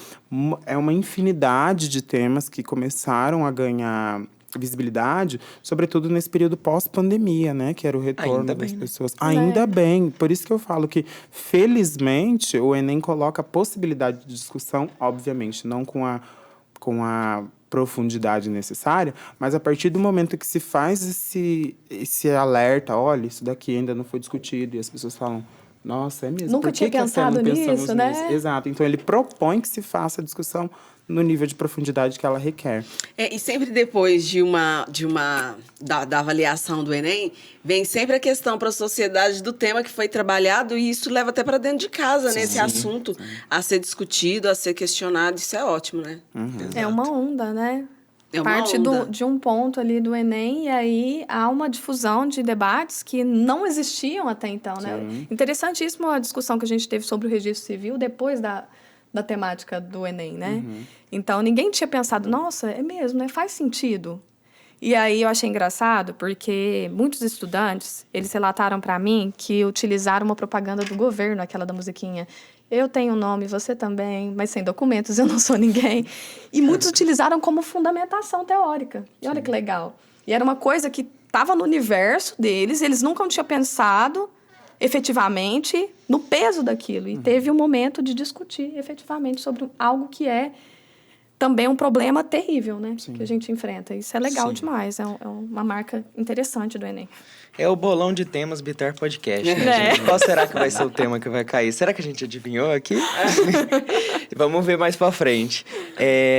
é uma infinidade de temas que começaram a ganhar visibilidade, sobretudo nesse período pós-pandemia, né? Que era o retorno Ainda das bem, né? pessoas. Ainda bem. Por isso que eu falo que, felizmente, o Enem coloca a possibilidade de discussão, obviamente, não com a profundidade necessária, mas a partir do momento que se faz esse alerta, olha, isso daqui ainda não foi discutido, e as pessoas falam, nossa, é mesmo. Nunca Por que tinha que até não pensado pensamos nisso, né? Exato. Então, ele propõe que se faça a discussão no nível de profundidade que ela requer. E sempre depois da avaliação do Enem, vem sempre a questão para a sociedade do tema que foi trabalhado, e isso leva até para dentro de casa, né? Esse assunto a ser discutido, a ser questionado, isso é ótimo, né? É uma onda, né? É uma Parte onda. de um ponto ali do Enem, e aí há uma difusão de debates que não existiam até então, né? Interessantíssimo a discussão que a gente teve sobre o registro civil depois da temática do Enem, né? Então, ninguém tinha pensado, nossa, é mesmo, né? Faz sentido. E aí eu achei engraçado, porque muitos estudantes, eles relataram para mim que utilizaram uma propaganda do governo, aquela da musiquinha. Eu tenho um nome, você também, mas sem documentos eu não sou ninguém. E muitos utilizaram como fundamentação teórica. E olha que legal. E era uma coisa que estava no universo deles, eles nunca tinham pensado efetivamente no peso daquilo. E teve um momento de discutir efetivamente sobre algo que é também um problema terrível, né? Que a gente enfrenta. Isso é legal demais. É uma marca interessante do Enem. É o bolão de temas Bitar Podcast, né, gente? Qual será que vai ser o tema que vai cair? Será que a gente adivinhou aqui? Vamos ver mais pra frente.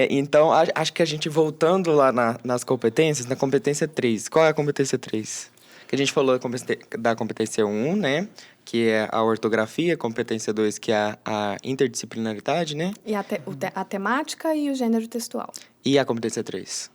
Então, acho que a gente voltando lá nas competências, na competência 3. Qual é a competência 3? Que a gente falou da competência 1, né? Que é a ortografia. Competência 2, que é a interdisciplinaridade, né? E a temática e o gênero textual. E a competência 3?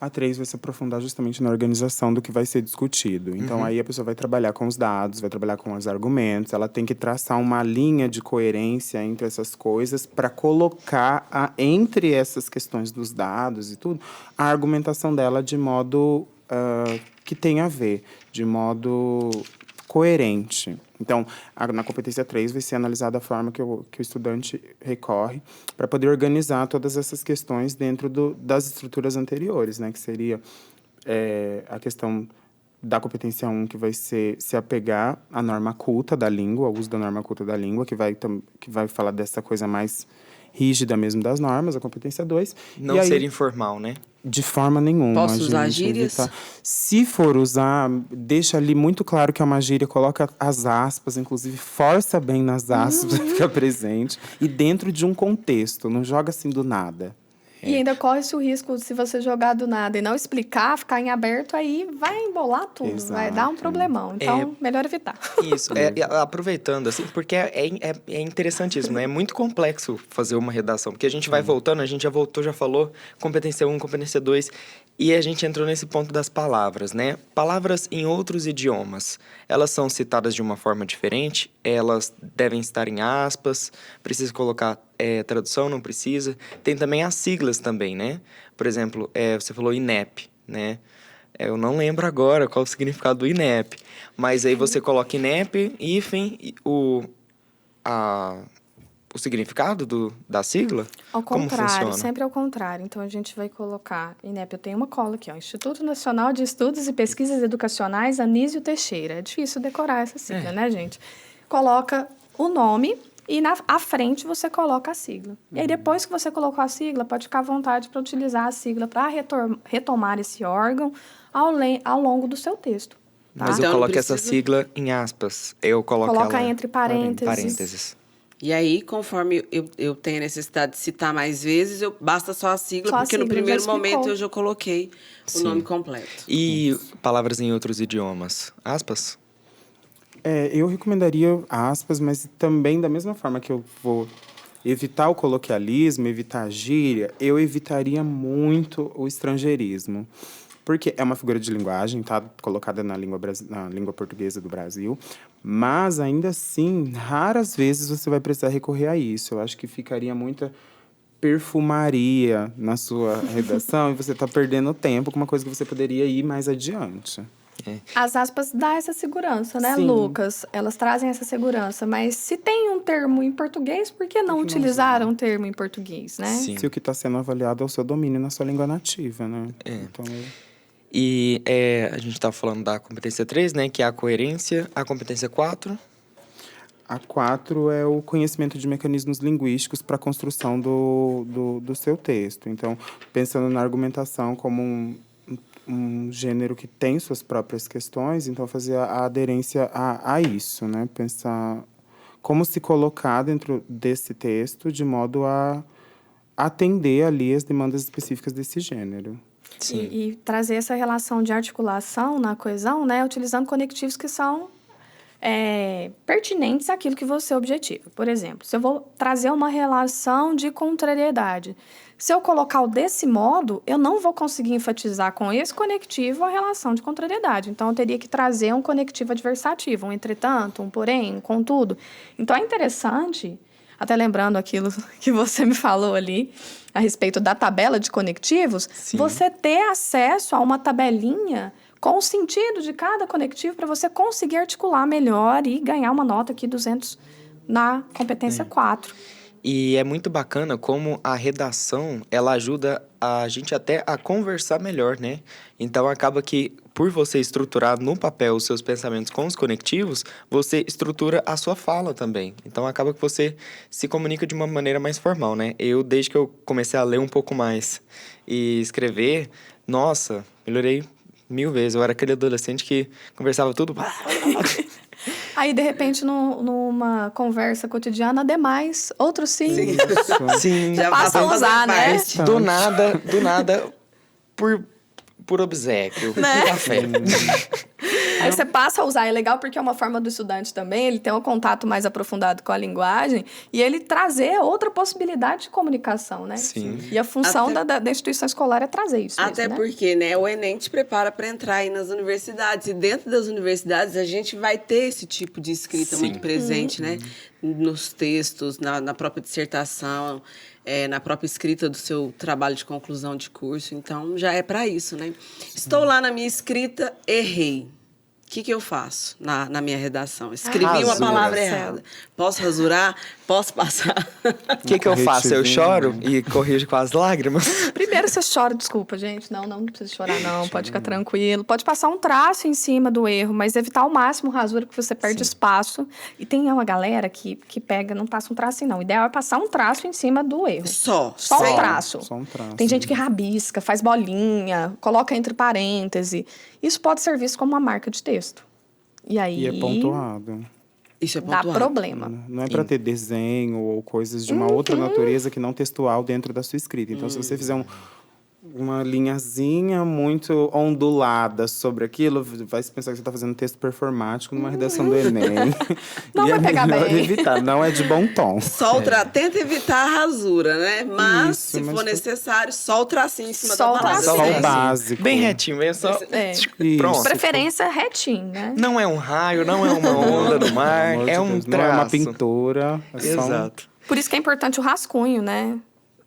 A 3 vai se aprofundar justamente na organização do que vai ser discutido. Então, aí a pessoa vai trabalhar com os dados, vai trabalhar com os argumentos. Ela tem que traçar uma linha de coerência entre essas coisas para colocar, entre essas questões dos dados e tudo, a argumentação dela de modo que tem a ver, de modo coerente. Então, na competência 3 vai ser analisada a forma que o estudante recorre para poder organizar todas essas questões dentro das estruturas anteriores, né? Que seria a questão da competência 1, que vai ser se apegar à norma culta da língua, ao uso da norma culta da língua, que vai falar dessa coisa mais rígida mesmo das normas, a competência 2. Não ser informal, né? De forma nenhuma. Posso usar gírias? Se for usar, deixa ali muito claro que é uma gíria, coloca as aspas, inclusive força bem nas aspas para ficar presente. E dentro de um contexto, não joga assim do nada. E ainda corre-se o risco, se você jogar do nada e não explicar, ficar em aberto, aí vai embolar tudo, vai dar um problemão. Então, melhor evitar. Isso, aproveitando, assim, porque é interessantíssimo, né? É muito complexo fazer uma redação, porque a gente vai voltando, a gente já voltou, já falou competência 1, competência 2, e a gente entrou nesse ponto das palavras, né? Palavras em outros idiomas, elas são citadas de uma forma diferente, elas devem estar em aspas, precisa colocar tradução, não precisa. Tem também as siglas também, né? Por exemplo, você falou INEP, né? Eu não lembro agora qual o significado do INEP, mas aí você coloca INEP, hífen, o significado da sigla? Ao Como contrário, funciona? sempre ao contrário. Então, a gente vai colocar, INEP, eu tenho uma cola aqui, ó, Instituto Nacional de Estudos e Pesquisas Educacionais Anísio Teixeira. É difícil decorar essa sigla, né, gente? Coloca o nome e à frente você coloca a sigla. E aí, depois que você colocou a sigla, pode ficar à vontade para utilizar a sigla para retomar esse órgão ao longo do seu texto. Tá? Mas eu Então, coloco essa precisa- sigla em aspas. Eu coloco Coloca ela entre parênteses. parênteses. E aí, conforme eu tenho a necessidade de citar mais vezes, basta só a sigla, Só a porque no sigla, primeiro já explicou. momento eu já coloquei o nome completo. E palavras em outros idiomas? Aspas? Eu recomendaria aspas, mas também da mesma forma que eu vou evitar o coloquialismo, evitar a gíria, eu evitaria muito o estrangeirismo. Porque é uma figura de linguagem, tá colocada na língua portuguesa do Brasil, mas ainda assim, raras vezes você vai precisar recorrer a isso. Eu acho que ficaria muita perfumaria na sua redação e você está perdendo tempo com uma coisa que você poderia ir mais adiante. As aspas dão essa segurança, né, Sim. Lucas? Elas trazem essa segurança. Mas se tem um termo em português, por que não utilizar um termo em português, né? Sim. Se o que está sendo avaliado é o seu domínio na sua língua nativa, né? Então, E a gente estava falando da competência 3, né? Que é a coerência. A competência 4... a 4 é o conhecimento de mecanismos linguísticos para a construção do seu texto. Então, pensando na argumentação como um gênero que tem suas próprias questões, então fazer a aderência a isso, né? Pensar como se colocar dentro desse texto de modo a atender ali as demandas específicas desse gênero. Sim. E trazer essa relação de articulação na coesão, né? Utilizando conectivos que são pertinentes àquilo que você objetiva. Por exemplo, se eu vou trazer uma relação de contrariedade, se eu colocar o desse modo, eu não vou conseguir enfatizar com esse conectivo a relação de contrariedade. Então, eu teria que trazer um conectivo adversativo, um entretanto, um porém, um contudo. Então, é interessante, até lembrando aquilo que você me falou ali, a respeito da tabela de conectivos, Sim. você ter acesso a uma tabelinha com o sentido de cada conectivo para você conseguir articular melhor e ganhar uma nota aqui 200 na competência 4. E é muito bacana como a redação, ela ajuda a gente até a conversar melhor, né? Então, acaba que, por você estruturar no papel os seus pensamentos com os conectivos, você estrutura a sua fala também. Então, acaba que você se comunica de uma maneira mais formal, né? Eu, desde que eu comecei a ler um pouco mais e escrever, nossa, melhorei 1000 vezes. Eu era aquele adolescente que conversava tudo... Aí, de repente, numa conversa cotidiana, demais, outro sim. Sim. Já passa a fazer usar, né? parte. Do nada, por obséquio, Né? por café. Aí você passa a usar. É legal porque é uma forma do estudante também, ele tem um contato mais aprofundado com a linguagem e ele trazer outra possibilidade de comunicação, né? Sim. E a função Até- da instituição escolar é trazer isso Até mesmo, né? porque, né, o Enem te prepara para entrar aí nas universidades. E dentro das universidades, a gente vai ter esse tipo de escrita Sim. muito presente, né? Nos textos, na própria dissertação, na própria escrita do seu trabalho de conclusão de curso. Então, já é para isso, né? Estou lá na minha escrita, errei. O que eu faço na minha redação? Escrevi uma Rasura. palavra errada. Posso rasurar? Posso passar? O que eu faço? Eu choro e corrijo com as lágrimas? Primeiro você chora, desculpa, gente. Não precisa chorar, não. Pode ficar tranquilo. Pode passar um traço em cima do erro, mas evitar ao máximo rasura, porque você perde espaço. E tem uma galera que pega, não passa um traço, não. O ideal é passar um traço em cima do erro. Só um traço. Só um traço. Tem gente que rabisca, faz bolinha, coloca entre parênteses. Isso pode ser visto como uma marca de texto. E aí... E é pontuado. Isso é dá pontuado. problema. Não é para ter desenho ou coisas de uma outra natureza que não textual dentro da sua escrita. Então, se você fizer uma linhazinha muito ondulada sobre aquilo, vai se pensar que você está fazendo um texto performático numa redação do Enem. Não e vai é pegar melhor bem. evitar, não é de bom tom. Tenta evitar a rasura, né? Mas, Isso, se mas for necessário, só o tracinho em cima Só da o palavra. tracinho. Só o Sim. básico. Bem retinho, é só... Isso. Pronto. Preferência retinho, né? Não é um raio, não é uma onda no Pelo mar, amor é de um Deus, traço. não é uma pintura. É só Exato. Por isso que é importante o rascunho, né?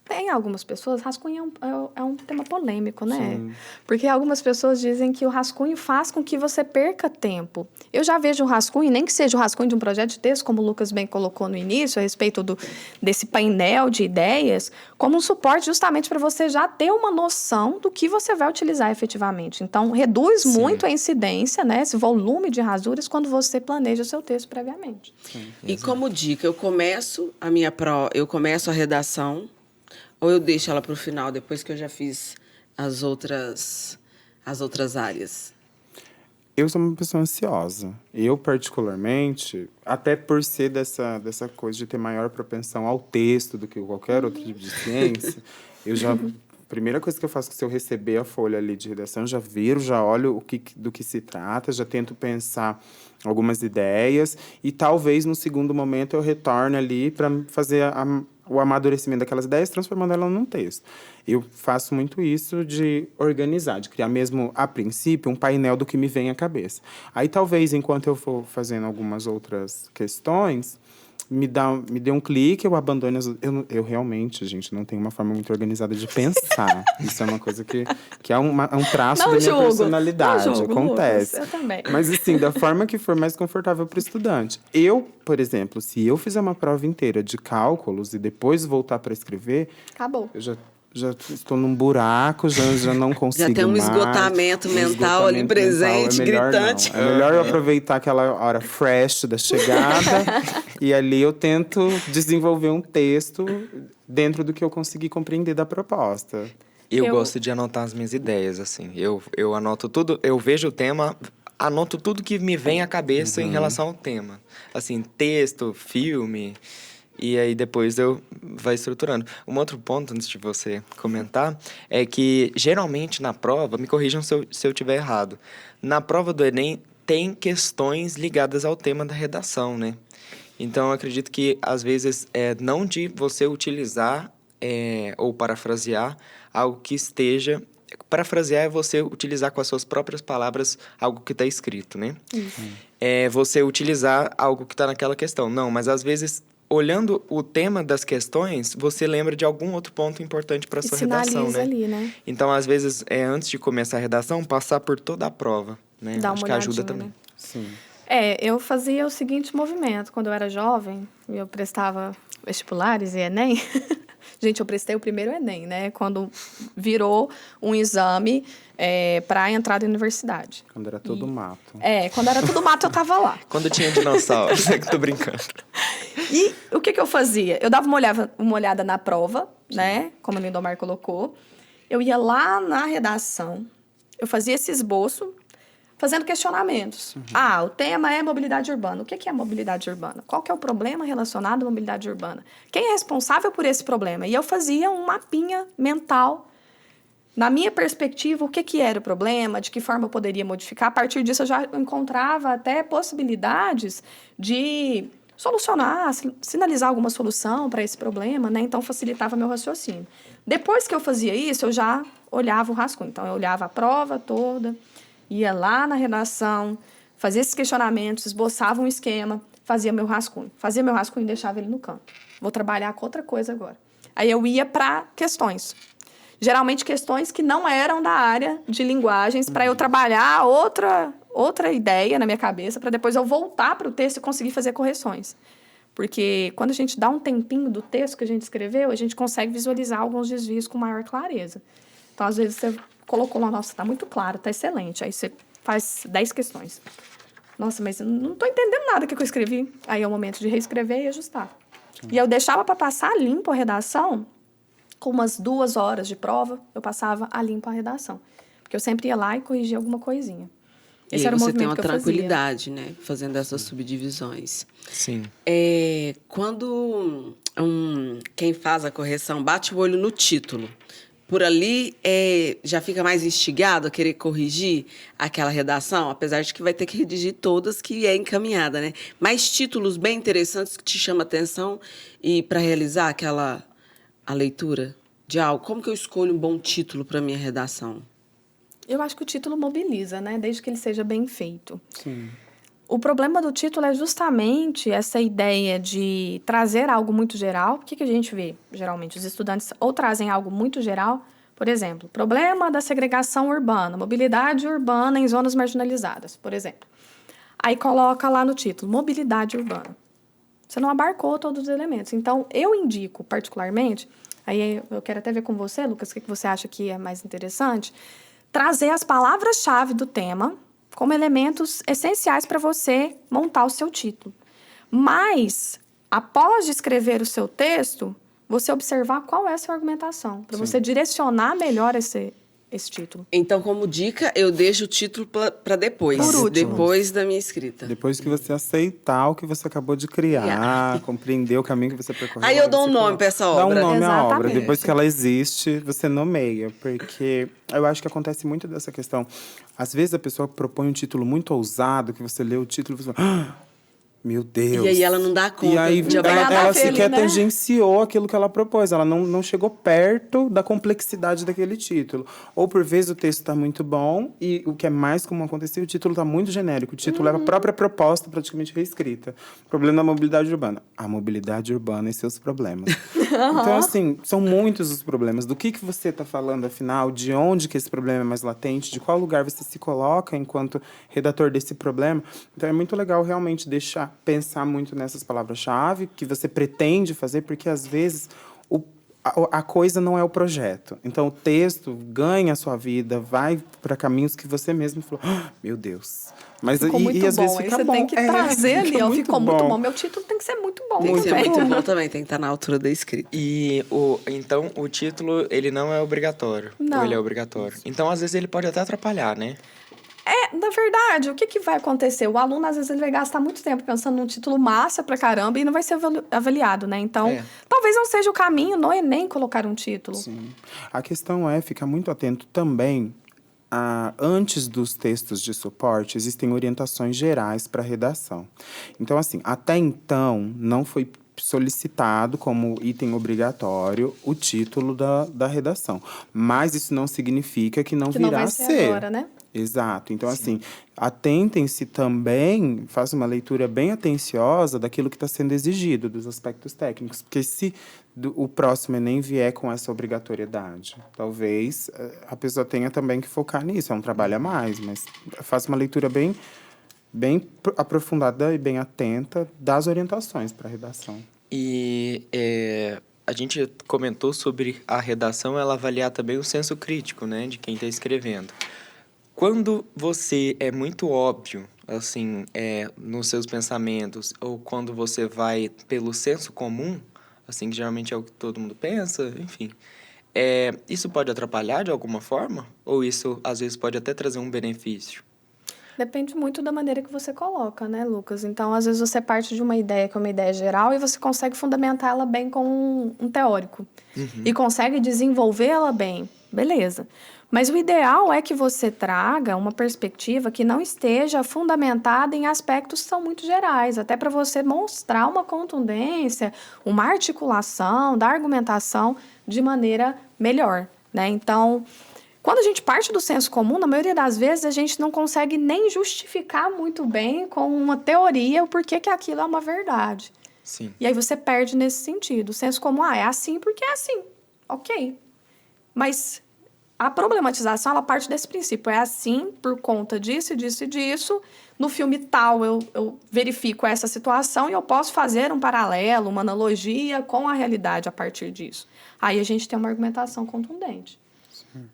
Tem algumas pessoas, rascunho é um tema polêmico, né? Sim. Porque algumas pessoas dizem que o rascunho faz com que você perca tempo. Eu já vejo o rascunho, nem que seja o rascunho de um projeto de texto, como o Lucas bem colocou no início, a respeito desse painel de ideias, como um suporte justamente para você já ter uma noção do que você vai utilizar efetivamente. Então, reduz muito a incidência, né? Esse volume de rasuras quando você planeja o seu texto previamente. E como dica, eu começo a redação, ou eu deixo ela para o final, depois que eu já fiz as outras áreas? Eu sou uma pessoa ansiosa. Eu, particularmente, até por ser dessa coisa de ter maior propensão ao texto do que qualquer outro tipo de ciência, eu já... Primeira coisa que eu faço, se eu receber a folha ali de redação, já viro, já olho do que se trata, já tento pensar algumas ideias e talvez no segundo momento eu retorne ali para fazer o amadurecimento daquelas ideias, transformando elas num texto. Eu faço muito isso de organizar, de criar mesmo, a princípio, um painel do que me vem à cabeça. Aí talvez, enquanto eu for fazendo algumas outras questões, me dê um clique, eu abandono... Eu realmente, gente, não tenho uma forma muito organizada de pensar. Isso é uma coisa que é um traço da minha personalidade. Não julgo, acontece. Lucas, eu também. Mas, assim, da forma que for mais confortável para o estudante. Eu, por exemplo, se eu fizer uma prova inteira de cálculos e depois voltar para escrever... Acabou. Eu já estou num buraco, já não consigo mais. Já tem um esgotamento mental ali presente, gritante. É melhor eu aproveitar aquela hora fresh da chegada e ali eu tento desenvolver um texto dentro do que eu consegui compreender da proposta. Eu gosto de anotar as minhas ideias, assim. Eu anoto tudo, eu vejo o tema, anoto tudo que me vem à cabeça em relação ao tema. Assim, texto, filme... E aí depois eu vai estruturando. Um outro ponto, antes de você comentar, é que geralmente na prova, me corrijam se eu estiver errado, na prova do Enem tem questões ligadas ao tema da redação, né? Então eu acredito que às vezes não de você utilizar ou parafrasear algo que esteja... Parafrasear é você utilizar com as suas próprias palavras algo que está escrito, né? É você utilizar algo que está naquela questão. Não, mas às vezes... Olhando o tema das questões, você lembra de algum outro ponto importante para sua redação, né? Ali, né? Então, às vezes, antes de começar a redação, passar por toda a prova, né? Dá uma Acho que ajuda olhadinha, também. né? Sim. Eu fazia o seguinte movimento. Quando eu era jovem, eu prestava vestibulares e Enem. Gente, eu prestei o primeiro Enem, né? Quando virou um exame para a entrada na universidade. Quando era todo mato. Quando era tudo mato, eu tava lá. Quando tinha dinossauro, sei que tô brincando. E o que eu fazia? Eu dava uma olhada na prova, né? Como a Lindomar colocou. Eu ia lá na redação, eu fazia esse esboço, fazendo questionamentos. O tema é mobilidade urbana. O que é mobilidade urbana? Qual que é o problema relacionado à mobilidade urbana? Quem é responsável por esse problema? E eu fazia um mapinha mental. Na minha perspectiva, o que era o problema, de que forma eu poderia modificar. A partir disso, eu já encontrava até possibilidades de solucionar, sinalizar alguma solução para esse problema, né? Então, facilitava meu raciocínio. Depois que eu fazia isso, eu já olhava o rascunho. Então, eu olhava a prova toda, ia lá na redação, fazia esses questionamentos, esboçava um esquema, fazia meu rascunho. Fazia meu rascunho e deixava ele no canto. Vou trabalhar com outra coisa agora. Aí eu ia para questões. Geralmente questões que não eram da área de linguagens, para eu trabalhar outra ideia na minha cabeça para depois eu voltar para o texto e conseguir fazer correções. Porque quando a gente dá um tempinho do texto que a gente escreveu, a gente consegue visualizar alguns desvios com maior clareza. Então, às vezes, você colocou lá, nossa, está muito claro, está excelente. Aí você faz 10 questões. Nossa, mas eu não estou entendendo nada que eu escrevi. Aí é o momento de reescrever e ajustar. E eu deixava para passar limpo a redação, com umas 2 horas de prova, eu passava a limpo a redação. Porque eu sempre ia lá e corrigia alguma coisinha. Esse era o movimento que eu fazia. Você tem uma tranquilidade, né? Fazendo essas subdivisões. Sim. Quando quem faz a correção bate o olho no título, por ali já fica mais instigado a querer corrigir aquela redação, apesar de que vai ter que redigir todas que é encaminhada, né? Mais títulos bem interessantes que te chamam a atenção e para realizar a leitura de algo. Como que eu escolho um bom título para minha redação? Eu acho que o título mobiliza, né? Desde que ele seja bem feito. Sim. O problema do título é justamente essa ideia de trazer algo muito geral. O que a gente vê, geralmente? Os estudantes ou trazem algo muito geral, por exemplo, problema da segregação urbana, mobilidade urbana em zonas marginalizadas, por exemplo. Aí coloca lá no título, mobilidade urbana. Você não abarcou todos os elementos. Então, eu indico particularmente, aí eu quero até ver com você, Lucas, o que você acha que é mais interessante, trazer as palavras-chave do tema como elementos essenciais para você montar o seu título. Mas, após escrever o seu texto, você observar qual é a sua argumentação, para você direcionar melhor esse título. Então, como dica, eu deixo o título para depois. Por último. Depois da minha escrita. Depois que você aceitar o que você acabou de criar, compreender o caminho que você percorreu. Aí eu dou um nome para essa obra. Dá um nome à obra. Exatamente. Depois que ela existe, você nomeia. Porque eu acho que acontece muito dessa questão. Às vezes a pessoa propõe um título muito ousado, que você lê o título e você fala... Meu Deus. E aí ela não dá conta e aí de ela sequer né? tangenciou aquilo que ela propôs. Ela não chegou perto da complexidade daquele título. Ou, por vezes, o texto está muito bom e o que é mais comum acontecer, o título está muito genérico. O título é a própria proposta praticamente reescrita. Problema da mobilidade urbana. A mobilidade urbana e seus problemas. Então, assim, são muitos os problemas. Do que você está falando, afinal? De onde que esse problema é mais latente? De qual lugar você se coloca enquanto redator desse problema? Então, é muito legal realmente pensar muito nessas palavras-chave que você pretende fazer, porque às vezes a coisa não é o projeto. Então o texto ganha a sua vida, vai para caminhos que você mesmo falou, meu Deus. Mas ficou muito às bom. vezes fica você bom. tem que trazer ali, ó, ficou muito bom. bom. Meu título tem que ser muito bom. Tem que ser também. muito bom também, tem que estar na altura da escrita. E então o título, ele não é obrigatório. Não. Ou ele é obrigatório. Então, às vezes, ele pode até atrapalhar, né? Na verdade, o que vai acontecer? O aluno, às vezes, ele vai gastar muito tempo pensando num título massa pra caramba e não vai ser avaliado, né? Então, talvez não seja o caminho no Enem colocar um título. Sim. A questão é ficar muito atento também. Antes dos textos de suporte, existem orientações gerais para redação. Então, assim, até então, não foi solicitado como item obrigatório o título da redação. Mas isso não significa que não virá vai a ser ser. agora, né? Exato. Então, assim, atentem-se também, façam uma leitura bem atenciosa daquilo que está sendo exigido, dos aspectos técnicos. Porque se o próximo Enem vier com essa obrigatoriedade, talvez a pessoa tenha também que focar nisso. É um trabalho a mais, mas faça uma leitura bem aprofundada e bem atenta das orientações para a redação. E a gente comentou sobre a redação, ela avaliar também o senso crítico, né, de quem está escrevendo. Quando você é muito óbvio, assim, nos seus pensamentos, ou quando você vai pelo senso comum, assim, que geralmente é o que todo mundo pensa, enfim, isso pode atrapalhar de alguma forma? Ou isso, às vezes, pode até trazer um benefício? Depende muito da maneira que você coloca, né, Lucas? Então, às vezes, você parte de uma ideia que é uma ideia geral e você consegue fundamentar ela bem com um teórico. Uhum. E consegue desenvolvê-la bem. Beleza. Mas o ideal é que você traga uma perspectiva que não esteja fundamentada em aspectos que são muito gerais, até para você mostrar uma contundência, uma articulação da argumentação de maneira melhor, né? Então, quando a gente parte do senso comum, na maioria das vezes a gente não consegue nem justificar muito bem com uma teoria o porquê que aquilo é uma verdade. Sim. E aí você perde nesse sentido. O senso comum, é assim porque é assim. Ok. Mas a problematização, ela parte desse princípio. É assim, por conta disso, disso e disso. No filme tal, eu verifico essa situação e eu posso fazer um paralelo, uma analogia com a realidade a partir disso. Aí a gente tem uma argumentação contundente.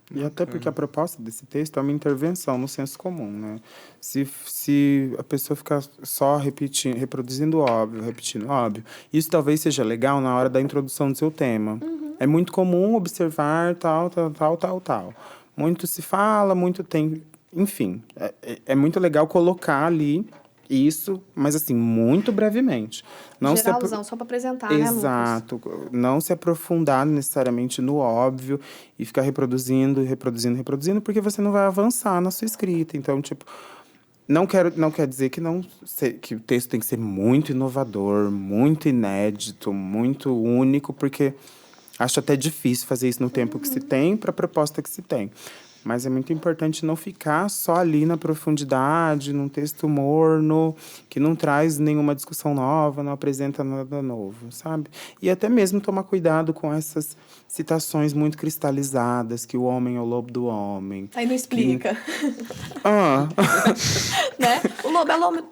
E até porque a proposta desse texto é uma intervenção no senso comum, né? Se a pessoa ficar só repetindo, reproduzindo óbvio, repetindo óbvio, isso talvez seja legal na hora da introdução do seu tema. É muito comum observar tal. Muito se fala, muito tem... Enfim, é muito legal colocar ali isso, mas assim, muito brevemente. Não Geralzão, só para apresentar, né, Lucas? Exato. Não se aprofundar necessariamente no óbvio e ficar reproduzindo, porque você não vai avançar na sua escrita. Então, tipo, não quer dizer que o texto tem que ser muito inovador, muito inédito, muito único, porque acho até difícil fazer isso no tempo que se tem para a proposta que se tem. Mas é muito importante não ficar só ali na profundidade, num texto morno, que não traz nenhuma discussão nova, não apresenta nada novo, sabe? E até mesmo tomar cuidado com essas citações muito cristalizadas, que o homem é o lobo do homem. Aí não explica. Né?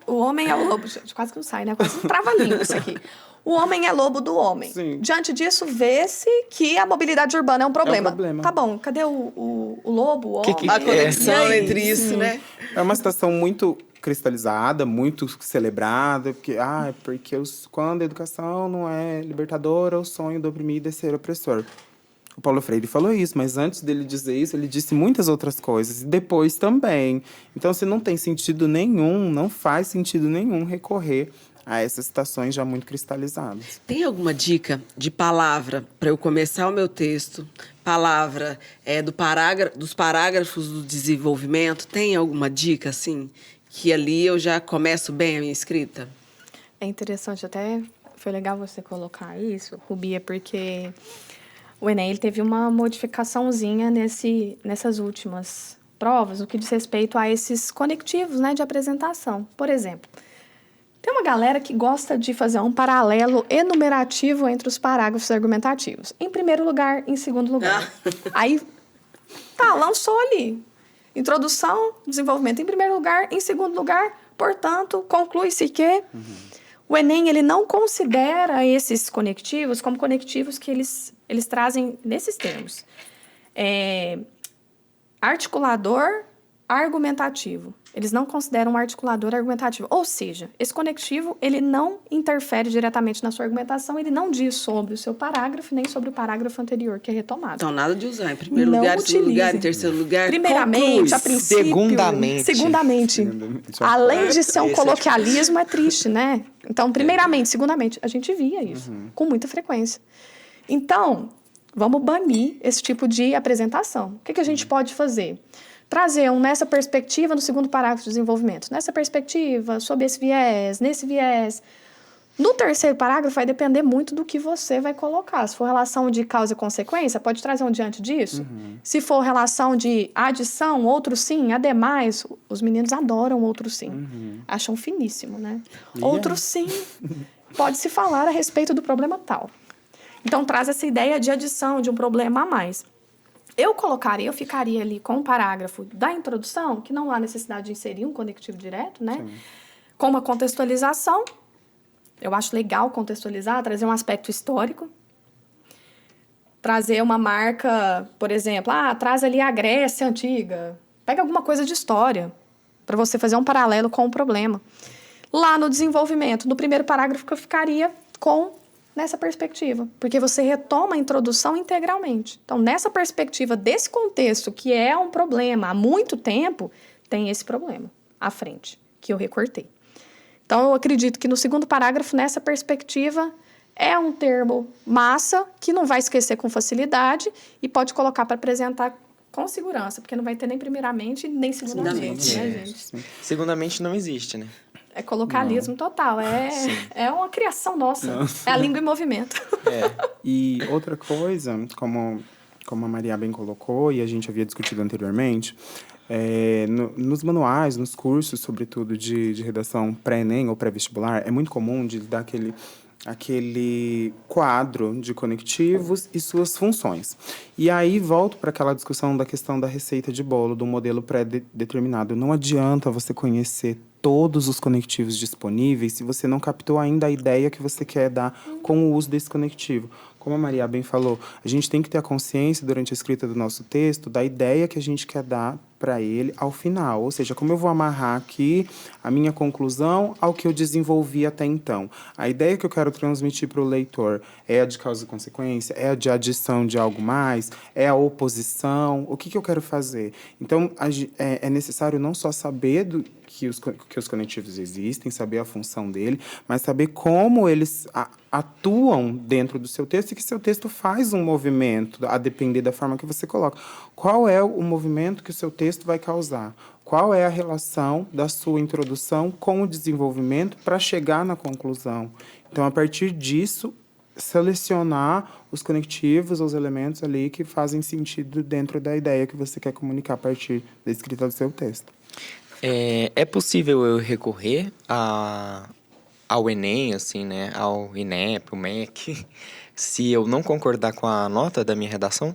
O homem é o lobo... Gente, quase que não sai, né? Quase um trava-língua isso aqui. O homem é lobo do homem. Sim. Diante disso, vê-se que a mobilidade urbana é um problema. É um problema. Tá bom, cadê o lobo, o homem? A conexão E aí? entre isso, né? É uma citação muito cristalizada, muito celebrada, porque quando a educação não é libertadora, o sonho do oprimido é ser opressor. O Paulo Freire falou isso, mas antes dele dizer isso, ele disse muitas outras coisas, e depois também. Então, se não tem sentido nenhum, não faz sentido nenhum recorrer a essas citações já muito cristalizadas. Tem alguma dica de palavra para eu começar o meu texto? Palavra dos parágrafos do desenvolvimento? Tem alguma dica, assim, que ali eu já começo bem a minha escrita? É interessante, até foi legal você colocar isso, Rubi, porque o Enem ele teve uma modificaçãozinha nessas últimas provas, no que diz respeito a esses conectivos, né, de apresentação. Por exemplo, tem uma galera que gosta de fazer um paralelo enumerativo entre os parágrafos argumentativos. Em primeiro lugar, em segundo lugar. Aí, lançou ali. Introdução, desenvolvimento em primeiro lugar, em segundo lugar, portanto, conclui-se que o Enem ele não considera esses conectivos como conectivos que eles trazem nesses termos. Articulador argumentativo. Eles não consideram um articulador argumentativo. Ou seja, esse conectivo, ele não interfere diretamente na sua argumentação, ele não diz sobre o seu parágrafo, nem sobre o parágrafo anterior, que é retomado. Então, nada de usar. Em primeiro lugar, em segundo lugar, em terceiro lugar. Primeiramente, conclui. a princípio. Segundamente. Além de ser um coloquialismo, é triste, né? Então, primeiramente, segundamente. A gente via isso com muita frequência. Então, vamos banir esse tipo de apresentação. O que a gente pode fazer? Trazer nessa perspectiva no segundo parágrafo de desenvolvimento. Nessa perspectiva, sob esse viés, nesse viés. No terceiro parágrafo, vai depender muito do que você vai colocar. Se for relação de causa e consequência, pode trazer um diante disso. Se for relação de adição, outro sim, ademais. Os meninos adoram outro sim. Acham finíssimo, né? Outro sim. Pode-se falar a respeito do problema tal. Então, traz essa ideia de adição, de um problema a mais. Eu ficaria ali com um parágrafo da introdução, que não há necessidade de inserir um conectivo direto, né? Sim. Com uma contextualização. Eu acho legal contextualizar, trazer um aspecto histórico. Trazer uma marca, por exemplo, traz ali a Grécia Antiga. Pega alguma coisa de história, para você fazer um paralelo com o problema. Lá no desenvolvimento, no primeiro parágrafo, eu ficaria nessa perspectiva, porque você retoma a introdução integralmente. Então, nessa perspectiva desse contexto, que é um problema há muito tempo, tem esse problema à frente, que eu recortei. Então, eu acredito que no segundo parágrafo, nessa perspectiva, é um termo massa, que não vai esquecer com facilidade e pode colocar para apresentar com segurança, porque não vai ter nem primeiramente, nem segundamente, né, gente? Segundamente não existe, né? É colocalismo total, é uma criação nossa. É a língua em movimento. E outra coisa, como a Maria bem colocou, e a gente havia discutido anteriormente, nos manuais, nos cursos, sobretudo de redação pré-ENEM ou pré-vestibular, é muito comum de dar aquele quadro de conectivos e suas funções. E aí volto para aquela discussão da questão da receita de bolo, do modelo pré-determinado. Não adianta você conhecer todos os conectivos disponíveis se você não captou ainda a ideia que você quer dar com o uso desse conectivo. Como a Maria bem falou, a gente tem que ter a consciência, durante a escrita do nosso texto, da ideia que a gente quer dar para ele ao final. Ou seja, como eu vou amarrar aqui a minha conclusão ao que eu desenvolvi até então. A ideia que eu quero transmitir para o leitor é a de causa e consequência? É a de adição de algo mais? É a oposição? O que eu quero fazer? Então, é necessário não só saber que os conectivos existem, saber a função dele, mas saber como eles atuam dentro do seu texto e que seu texto faz um movimento, a depender da forma que você coloca. Qual é o movimento que o seu texto vai causar? Qual é a relação da sua introdução com o desenvolvimento para chegar na conclusão? Então, a partir disso, selecionar os conectivos, os elementos ali que fazem sentido dentro da ideia que você quer comunicar a partir da escrita do seu texto. É possível eu recorrer ao Enem, assim, né? Ao INEP, o MEC, se eu não concordar com a nota da minha redação?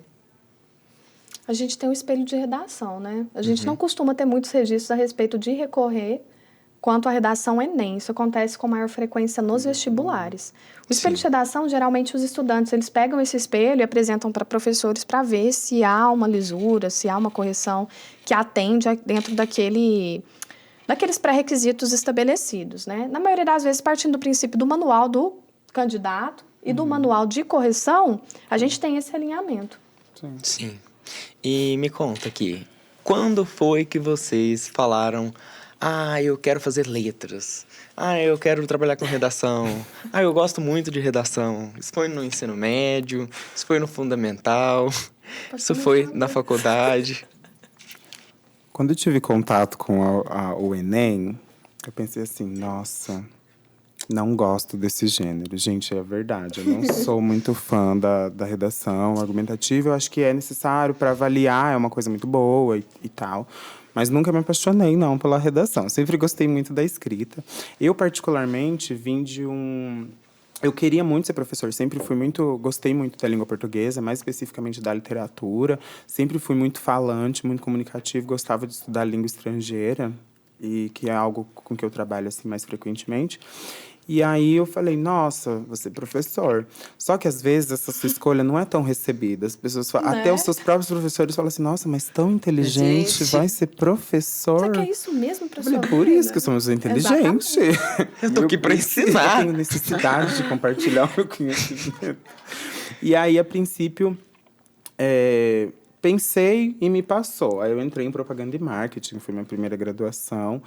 A gente tem um espelho de redação, né? A gente não costuma ter muitos registros a respeito de recorrer quanto à redação Enem. Isso acontece com maior frequência nos vestibulares. O espelho de redação, geralmente, os estudantes, eles pegam esse espelho e apresentam para professores para ver se há uma lisura, se há uma correção que atende dentro daqueles pré-requisitos estabelecidos, né? Na maioria das vezes, partindo do princípio do manual do candidato e do manual de correção, a gente tem esse alinhamento. Sim. E me conta aqui, quando foi que vocês falaram: ah, eu quero fazer letras, ah, eu quero trabalhar com redação, ah, eu gosto muito de redação? Isso foi no ensino médio, isso foi no fundamental, isso foi na faculdade? Quando eu tive contato com o Enem, eu pensei assim, nossa, não gosto desse gênero. Gente, é verdade, eu não sou muito fã da redação argumentativa. Eu acho que é necessário para avaliar, é uma coisa muito boa e tal. Mas nunca me apaixonei, não, pela redação. Sempre gostei muito da escrita. Eu, particularmente, vim de um... Eu queria muito ser professor, gostei muito da língua portuguesa, mais especificamente da literatura. Sempre fui muito falante, muito comunicativo, gostava de estudar língua estrangeira, e que é algo com que eu trabalho assim mais frequentemente. E aí eu falei, nossa, vou ser professor. Só que às vezes essa sua escolha não é tão recebida. As pessoas falam, até os seus próprios professores falam assim, nossa, mas tão inteligente, vai ser professor. Será que é isso mesmo, professor? Eu falei, por isso que eu sou uma pessoa inteligente. Eu tô aqui pra ensinar. Eu tenho necessidade de compartilhar o meu conhecimento. E aí, a princípio, pensei e me passou. Aí eu entrei em propaganda e marketing, foi minha primeira graduação.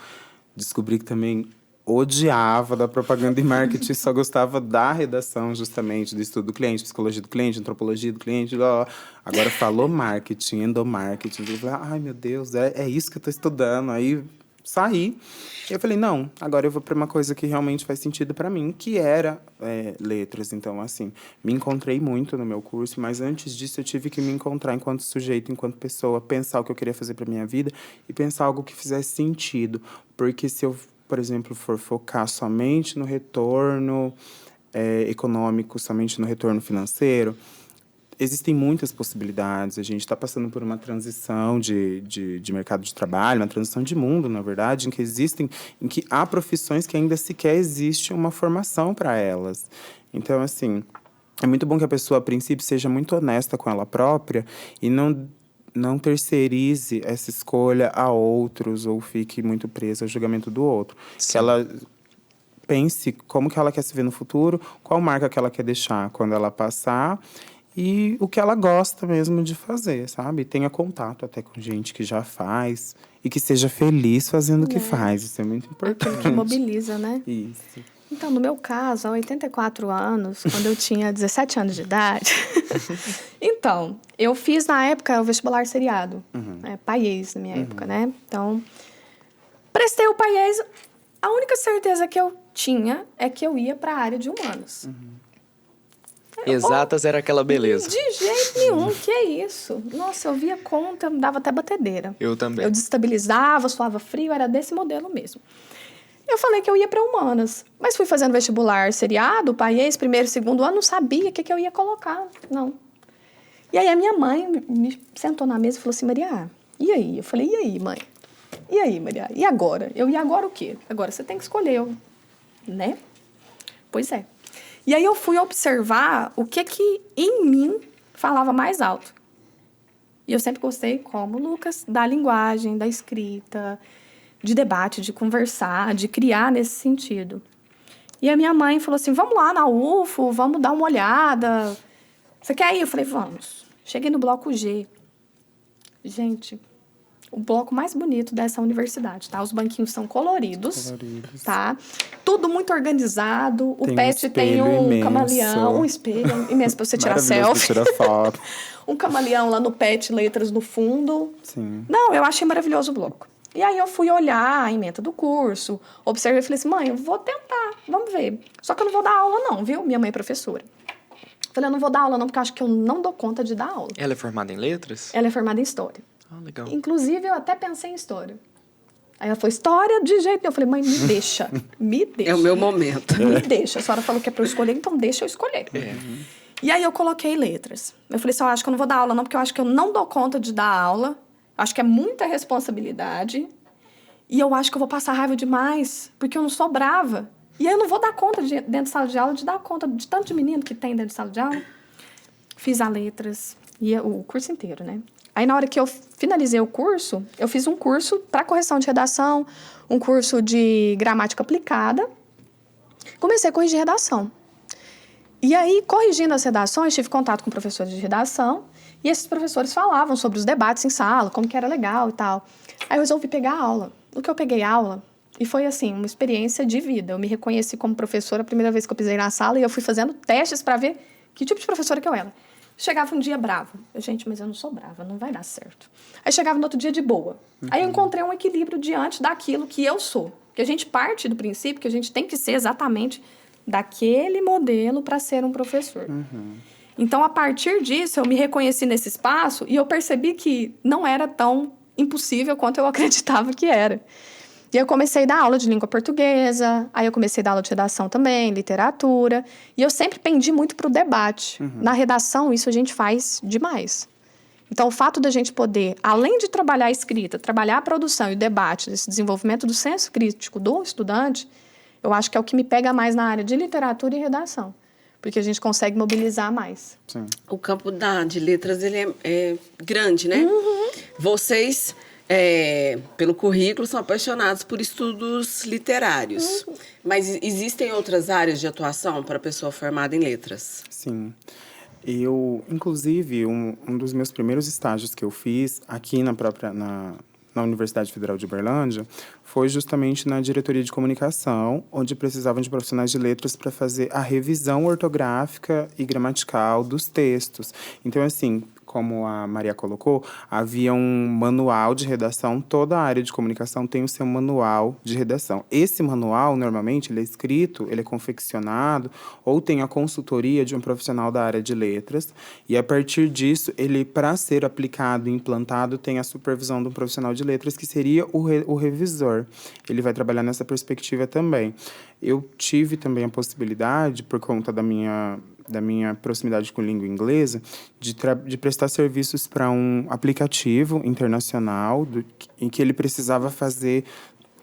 Descobri que também odiava da propaganda e marketing, só gostava da redação, justamente, do estudo do cliente, psicologia do cliente, antropologia do cliente. Blá, blá. Agora falou marketing, endomarketing. Eu falei, ai, meu Deus, é isso que eu estou estudando. Aí saí. E eu falei, não, agora eu vou para uma coisa que realmente faz sentido para mim, que era letras. Então, assim, me encontrei muito no meu curso, mas antes disso eu tive que me encontrar enquanto sujeito, enquanto pessoa, pensar o que eu queria fazer para minha vida e pensar algo que fizesse sentido. Porque se eu, por exemplo, for focar somente no retorno econômico, somente no retorno financeiro, existem muitas possibilidades. A gente está passando por uma transição de mercado de trabalho, uma transição de mundo, na verdade, em que há profissões que ainda sequer existe uma formação para elas. Então, assim, é muito bom que a pessoa, a princípio, seja muito honesta com ela própria e não terceirize essa escolha a outros ou fique muito presa ao julgamento do outro. Sim. Que ela pense como que ela quer se ver no futuro, qual marca que ela quer deixar quando ela passar e o que ela gosta mesmo de fazer, sabe? Tenha contato até com gente que já faz e que seja feliz fazendo o que faz. Isso é muito importante. Aquilo que mobiliza, né? Isso. Então, no meu caso, há 84 anos, quando eu tinha 17 anos de idade... Então, eu fiz, na época, o vestibular seriado. PAIES, na minha época, né? Então, prestei o PAIES. A única certeza que eu tinha é que eu ia para a área de humanos. Exatas era aquela beleza. De jeito nenhum, que é isso? Nossa, eu via conta, me dava até batedeira. Eu também. Eu desestabilizava, suava frio, era desse modelo mesmo. Eu falei que eu ia para humanas, mas fui fazendo vestibular seriado, PAIES, primeiro, segundo ano, não sabia o que eu ia colocar, não. E aí a minha mãe me sentou na mesa e falou assim, Maria, e aí? Eu falei, e aí, mãe? E aí, Maria? E agora? E agora o quê? Agora você tem que escolher, né? Pois é. E aí eu fui observar o que em mim falava mais alto. E eu sempre gostei, como Lucas, da linguagem, da escrita, de debate, de conversar, de criar nesse sentido. E a minha mãe falou assim, vamos lá na UFO, vamos dar uma olhada. Você quer ir? Eu falei, vamos. Cheguei no bloco G. Gente, o bloco mais bonito dessa universidade, tá? Os banquinhos são coloridos. Tá? Tudo muito organizado. O PET tem um camaleão, um espelho imenso pra você tirar selfie. Tirar foto. Um camaleão lá no PET, letras no fundo. Sim. Não, eu achei maravilhoso o bloco. E aí eu fui olhar a ementa do curso, observei e falei assim, mãe, eu vou tentar, vamos ver. Só que eu não vou dar aula não, viu? Minha mãe é professora. Falei, eu não vou dar aula não, porque eu acho que eu não dou conta de dar aula. Ela é formada em letras? Ela é formada em História. Ah, legal. Inclusive, eu até pensei em História. Aí ela falou, História de jeito nenhum. Eu falei, mãe, me deixa, me deixa. É o meu momento. Me deixa. A senhora falou que é pra eu escolher, então deixa eu escolher. E aí eu coloquei Letras. Eu falei assim, eu acho que eu não vou dar aula não, porque eu acho que eu não dou conta de dar aula. Acho que é muita responsabilidade. E eu acho que eu vou passar raiva demais, porque eu não sou brava. E aí eu não vou dar conta, dentro de sala de aula, de dar conta de tanto de menino que tem dentro de sala de aula. Fiz a Letras, e o curso inteiro, né? Aí, na hora que eu finalizei o curso, eu fiz um curso para correção de redação, um curso de gramática aplicada. Comecei a corrigir redação. E aí, corrigindo as redações, tive contato com professores de redação, e esses professores falavam sobre os debates em sala, como que era legal e tal. Aí eu resolvi pegar a aula. No que eu peguei aula, e foi assim, uma experiência de vida. Eu me reconheci como professora a primeira vez que eu pisei na sala, e eu fui fazendo testes para ver que tipo de professora que eu era. Chegava um dia brava. Gente, mas eu não sou brava, não vai dar certo. Aí chegava no outro dia de boa. Aí eu encontrei um equilíbrio diante daquilo que eu sou. Porque a gente parte do princípio que a gente tem que ser exatamente daquele modelo para ser um professor. Então, a partir disso, eu me reconheci nesse espaço e eu percebi que não era tão impossível quanto eu acreditava que era. E eu comecei a dar aula de língua portuguesa, aí eu comecei a dar aula de redação também, literatura, e eu sempre pendi muito para o debate. Na redação, isso a gente faz demais. Então, o fato da gente poder, além de trabalhar a escrita, trabalhar a produção e o debate, esse desenvolvimento do senso crítico do estudante, eu acho que é o que me pega mais na área de literatura e redação, porque a gente consegue mobilizar mais. Sim. O campo de letras, ele é grande, né? Vocês, pelo currículo, são apaixonados por estudos literários. Mas existem outras áreas de atuação para a pessoa formada em letras? Sim. Eu, inclusive, um dos meus primeiros estágios que eu fiz aqui na Universidade Federal de Uberlândia foi justamente na diretoria de comunicação, onde precisavam de profissionais de letras para fazer a revisão ortográfica e gramatical dos textos. Então, assim, como a Maria colocou, havia um manual de redação. Toda a área de comunicação tem o seu manual de redação. Esse manual, normalmente, ele é escrito, ele é confeccionado, ou tem a consultoria de um profissional da área de letras. E, a partir disso, ele, para ser aplicado e implantado, tem a supervisão de um profissional de letras, que seria o revisor. Ele vai trabalhar nessa perspectiva também. Eu tive também a possibilidade, por conta da minha proximidade com língua inglesa, de prestar serviços para um aplicativo internacional em que ele precisava fazer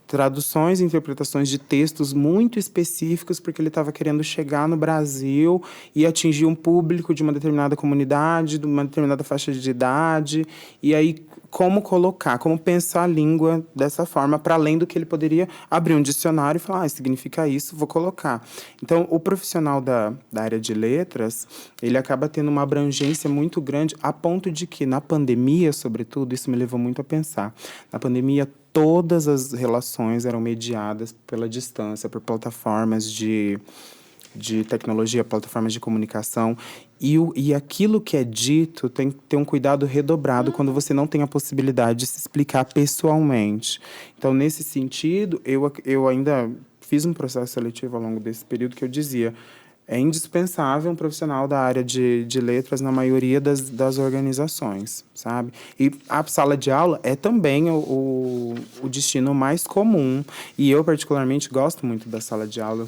traduções e interpretações de textos muito específicos, porque ele estava querendo chegar no Brasil e atingir um público de uma determinada comunidade, de uma determinada faixa de idade, e aí como pensar a língua dessa forma, para além do que ele poderia abrir um dicionário e falar, significa isso, vou colocar. Então, o profissional da área de letras, ele acaba tendo uma abrangência muito grande, a ponto de que, na pandemia, sobretudo, isso me levou muito a pensar. Na pandemia, todas as relações eram mediadas pela distância, por plataformas de tecnologia, plataformas de comunicação, e aquilo que é dito tem que ter um cuidado redobrado quando você não tem a possibilidade de se explicar pessoalmente. Então, nesse sentido, eu ainda fiz um processo seletivo ao longo desse período que eu dizia, É indispensável um profissional da área de letras na maioria das organizações, sabe? E a sala de aula é também o destino mais comum. E eu, particularmente, gosto muito da sala de aula.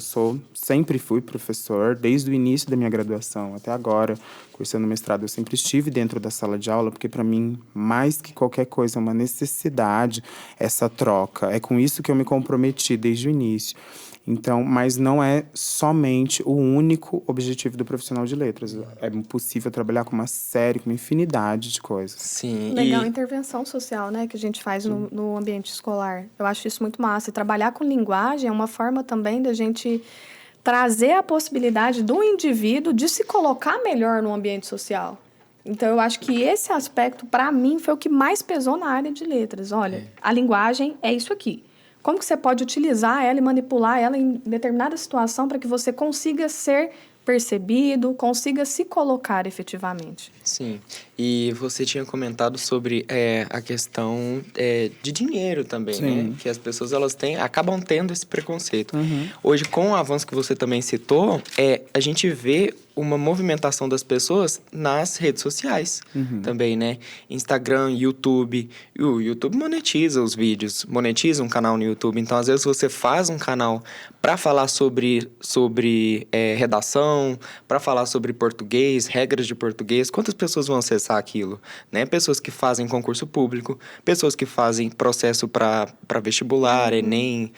Sempre fui professor, desde o início da minha graduação até agora, cursando mestrado, eu sempre estive dentro da sala de aula, porque, para mim, mais que qualquer coisa, é uma necessidade essa troca. É com isso que eu me comprometi desde o início. Então, mas não é somente o único objetivo do profissional de letras. É possível trabalhar com uma infinidade de coisas. Sim. Legal, intervenção social, né, que a gente faz no ambiente escolar. Eu acho isso muito massa. E trabalhar com linguagem é uma forma também da gente trazer a possibilidade do indivíduo de se colocar melhor no ambiente social. Então, eu acho que esse aspecto, para mim, foi o que mais pesou na área de letras. Olha, a linguagem é isso aqui. Como que você pode utilizar ela e manipular ela em determinada situação para que você consiga ser percebido, consiga se colocar efetivamente? Sim, e você tinha comentado sobre a questão de dinheiro também, né? Que as pessoas acabam tendo esse preconceito. Hoje, com o avanço que você também citou, a gente vê uma movimentação das pessoas nas redes sociais também, né? Instagram, YouTube. O YouTube monetiza os vídeos, monetiza um canal no YouTube. Então, às vezes, você faz um canal para falar sobre redação, para falar sobre português, regras de português. Quantas pessoas vão acessar aquilo? Né? Pessoas que fazem concurso público, pessoas que fazem processo para vestibular, Enem,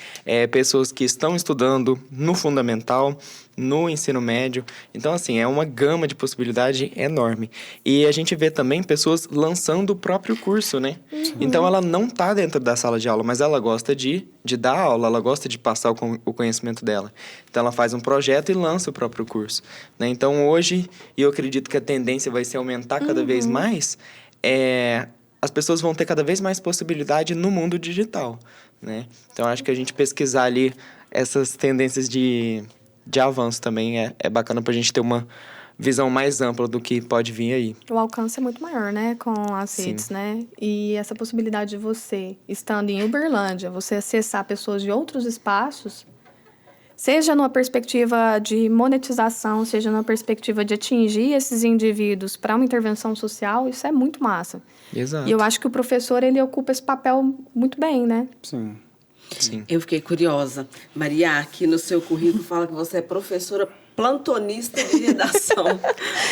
pessoas que estão estudando no fundamental, no ensino médio. Então, assim, é uma gama de possibilidade enorme. E a gente vê também pessoas lançando o próprio curso, né? Então, ela não está dentro da sala de aula, mas ela gosta de dar aula, ela gosta de passar o conhecimento dela. Então, ela faz um projeto e lança o próprio curso, né? Então, hoje, e eu acredito que a tendência vai ser aumentar cada vez mais, as pessoas vão ter cada vez mais possibilidade no mundo digital, né? Então, acho que a gente pesquisar ali essas tendências de avanço também é bacana pra gente ter uma visão mais ampla do que pode vir aí. O alcance é muito maior, né, com as redes, né? E essa possibilidade de você, estando em Uberlândia, você acessar pessoas de outros espaços, seja numa perspectiva de monetização, seja numa perspectiva de atingir esses indivíduos para uma intervenção social, isso é muito massa. Exato. E eu acho que o professor, ele ocupa esse papel muito bem, né? Sim. Sim. Eu fiquei curiosa. Maria, aqui no seu currículo fala que você é professora plantonista de redação.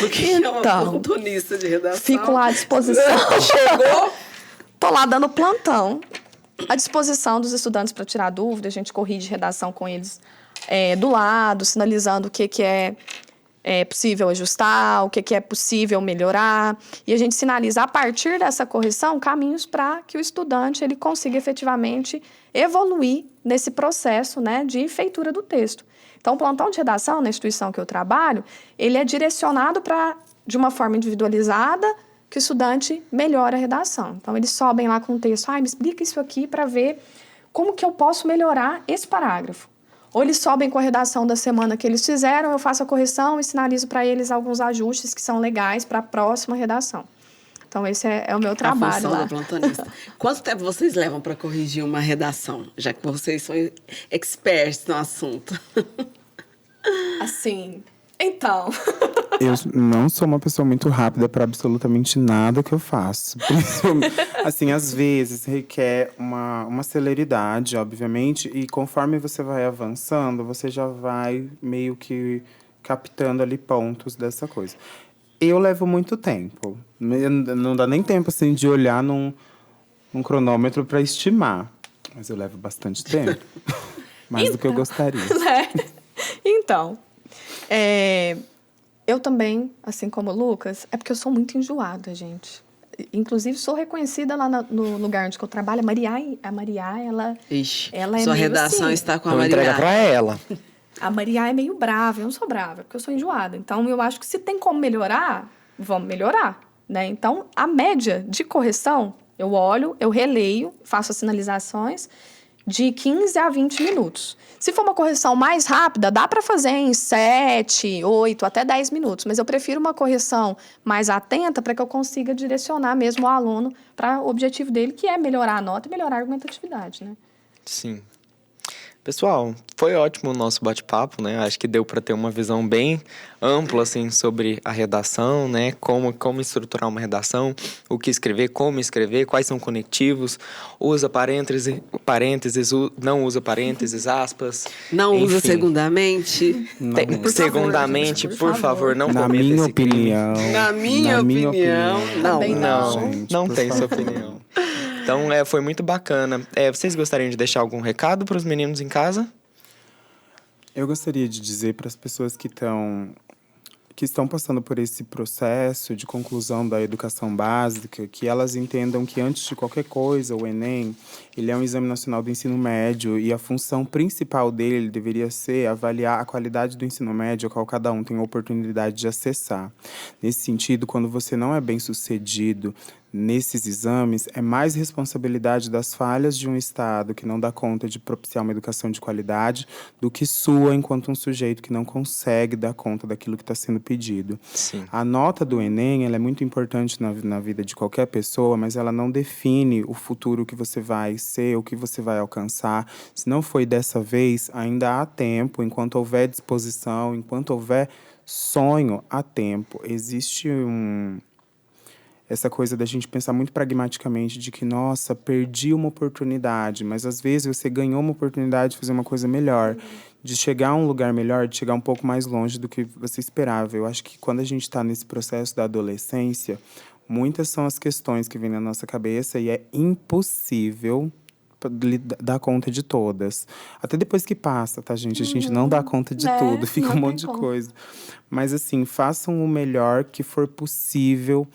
O que é uma plantonista de redação? Fico lá à disposição. Chegou? Tô lá dando plantão à disposição dos estudantes para tirar dúvida. A gente corrige redação com eles do lado, sinalizando o que é possível ajustar, o que é possível melhorar. E a gente sinaliza, a partir dessa correção, caminhos para que o estudante ele consiga efetivamente evoluir nesse processo, né, de feitura do texto. Então, o plantão de redação, na instituição que eu trabalho, ele é direcionado de uma forma individualizada, que o estudante melhore a redação. Então, eles sobem lá com o texto, me explica isso aqui para ver como que eu posso melhorar esse parágrafo. Ou eles sobem com a redação da semana que eles fizeram, eu faço a correção e sinalizo para eles alguns ajustes que são legais para a próxima redação. Então, esse é o meu trabalho. A função lá. do plantonista. Quanto tempo vocês levam para corrigir uma redação, já que vocês são experts no assunto? Assim, então... Eu não sou uma pessoa muito rápida para absolutamente nada que eu faço. Assim, às vezes requer uma celeridade, obviamente, e conforme você vai avançando, você já vai meio que captando ali pontos dessa coisa. Eu levo muito tempo. Não dá nem tempo, assim, de olhar num cronômetro para estimar. Mas eu levo bastante tempo. Mais do que eu gostaria. Então, eu também, assim como o Lucas, é porque eu sou muito enjoada, gente. Inclusive, sou reconhecida lá no lugar onde eu trabalho. A Maria, ela é sua meio redação assim. está com a Então, Maria. entrega pra ela. A Maria é meio brava, eu não sou brava, porque eu sou enjoada. Então, eu acho que se tem como melhorar, vamos melhorar, né? Então, a média de correção, eu olho, eu releio, faço as sinalizações de 15 a 20 minutos. Se for uma correção mais rápida, dá para fazer em 7, 8, até 10 minutos. Mas eu prefiro uma correção mais atenta para que eu consiga direcionar mesmo o aluno para o objetivo dele, que é melhorar a nota e melhorar a argumentatividade, né? Sim. Pessoal, foi ótimo o nosso bate-papo, né? Acho que deu para ter uma visão bem ampla, assim, sobre a redação, né? Como estruturar uma redação, o que escrever, como escrever, quais são conectivos, usa parênteses, não usa parênteses, aspas. Não usa enfim. segundamente. Segundamente, por favor, não Na cometa minha esse crime. opinião. Na minha opinião, não. Também não. Gente, Não por tem sua favor. opinião. Então, foi muito bacana. Vocês gostariam de deixar algum recado para os meninos em casa? Eu gostaria de dizer para as pessoas que estão passando por esse processo de conclusão da educação básica, que elas entendam que, antes de qualquer coisa, o Enem, ele é um exame nacional do ensino médio e a função principal dele deveria ser avaliar a qualidade do ensino médio, a qual cada um tem a oportunidade de acessar. Nesse sentido, quando você não é bem-sucedido nesses exames, é mais responsabilidade das falhas de um Estado que não dá conta de propiciar uma educação de qualidade do que sua enquanto um sujeito que não consegue dar conta daquilo que está sendo pedido. Sim. A nota do Enem, ela é muito importante na vida de qualquer pessoa, mas ela não define o futuro que você vai ser, o que você vai alcançar. Se não foi dessa vez, ainda há tempo, enquanto houver disposição, enquanto houver sonho, há tempo. Existe essa coisa da gente pensar muito pragmaticamente de que, nossa, perdi uma oportunidade, mas às vezes você ganhou uma oportunidade de fazer uma coisa melhor, de chegar a um lugar melhor, de chegar um pouco mais longe do que você esperava. Eu acho que quando a gente está nesse processo da adolescência, muitas são as questões que vêm na nossa cabeça e é impossível dar conta de todas. Até depois que passa, tá, gente? A gente não dá conta de tudo, fica um monte de coisa. Mas, assim, façam o melhor que for possível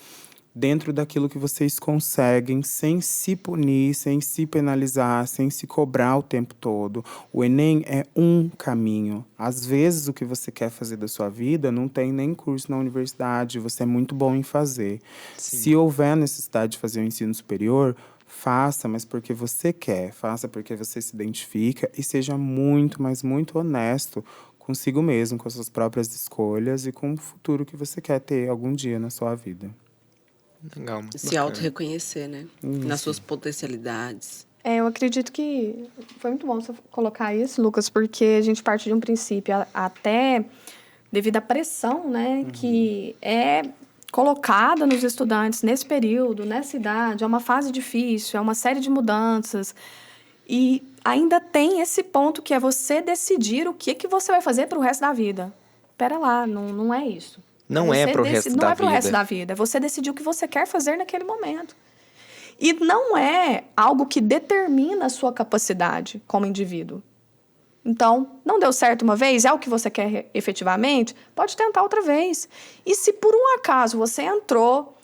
dentro daquilo que vocês conseguem, sem se punir, sem se penalizar, sem se cobrar o tempo todo. O Enem é um caminho. Às vezes, o que você quer fazer da sua vida não tem nem curso na universidade, você é muito bom em fazer. Sim. Se houver necessidade de fazer o ensino superior, faça, mas porque você quer. Faça porque você se identifica e seja muito, mas muito honesto consigo mesmo, com as suas próprias escolhas e com o futuro que você quer ter algum dia na sua vida. Legal, muito Se bacana. auto-reconhecer, né? Nas suas potencialidades. Eu acredito que foi muito bom você colocar isso, Lucas, porque a gente parte de um princípio, até devido à pressão, né, que é colocada nos estudantes nesse período, nessa idade. É uma fase difícil, é uma série de mudanças. E ainda tem esse ponto que é você decidir o que você vai fazer para o resto da vida. Espera lá, não é isso. Não é pro resto da vida. Não é pro resto da vida. É você decidir o que você quer fazer naquele momento. E não é algo que determina a sua capacidade como indivíduo. Então, não deu certo uma vez, é o que você quer efetivamente? Pode tentar outra vez. E se por um acaso você entrou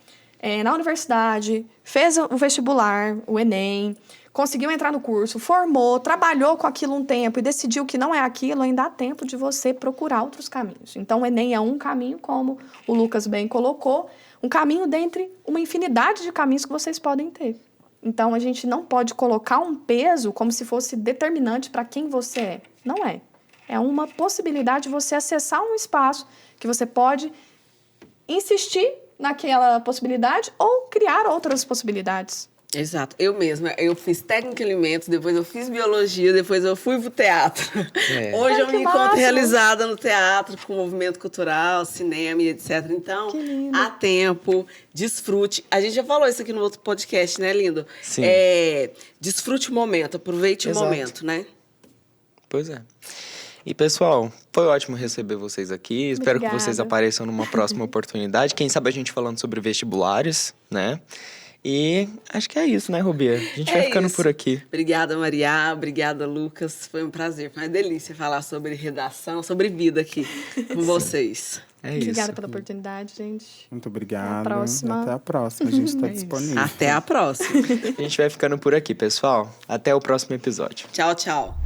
na universidade, fez o vestibular, o Enem, conseguiu entrar no curso, formou, trabalhou com aquilo um tempo e decidiu que não é aquilo, ainda há tempo de você procurar outros caminhos. Então, o Enem é um caminho, como o Lucas bem colocou, um caminho dentre uma infinidade de caminhos que vocês podem ter. Então, a gente não pode colocar um peso como se fosse determinante para quem você é. Não é. É uma possibilidade de você acessar um espaço que você pode insistir naquela possibilidade ou criar outras possibilidades. Exato. Eu mesma, eu fiz técnica em alimentos, depois eu fiz biologia, depois eu fui pro teatro. Hoje eu me encontro realizada no teatro, com movimento cultural, cinema e etc. Então, há tempo, desfrute. A gente já falou isso aqui no outro podcast, né, lindo? Sim. Desfrute o momento, aproveite Exato. o momento, né? Pois é. E, pessoal, foi ótimo receber vocês aqui. Espero que vocês apareçam numa próxima oportunidade. Quem sabe a gente falando sobre vestibulares, né? E acho que é isso, né, Rubia? A gente vai ficando por aqui. Obrigada, Maria. Obrigada, Lucas. Foi um prazer. Foi uma delícia falar sobre redação, sobre vida aqui com vocês. É isso. Obrigada pela oportunidade, gente. Muito obrigado. Até a próxima. Até a próxima. A gente está disponível. Até a próxima. A gente vai ficando por aqui, pessoal. Até o próximo episódio. Tchau, tchau.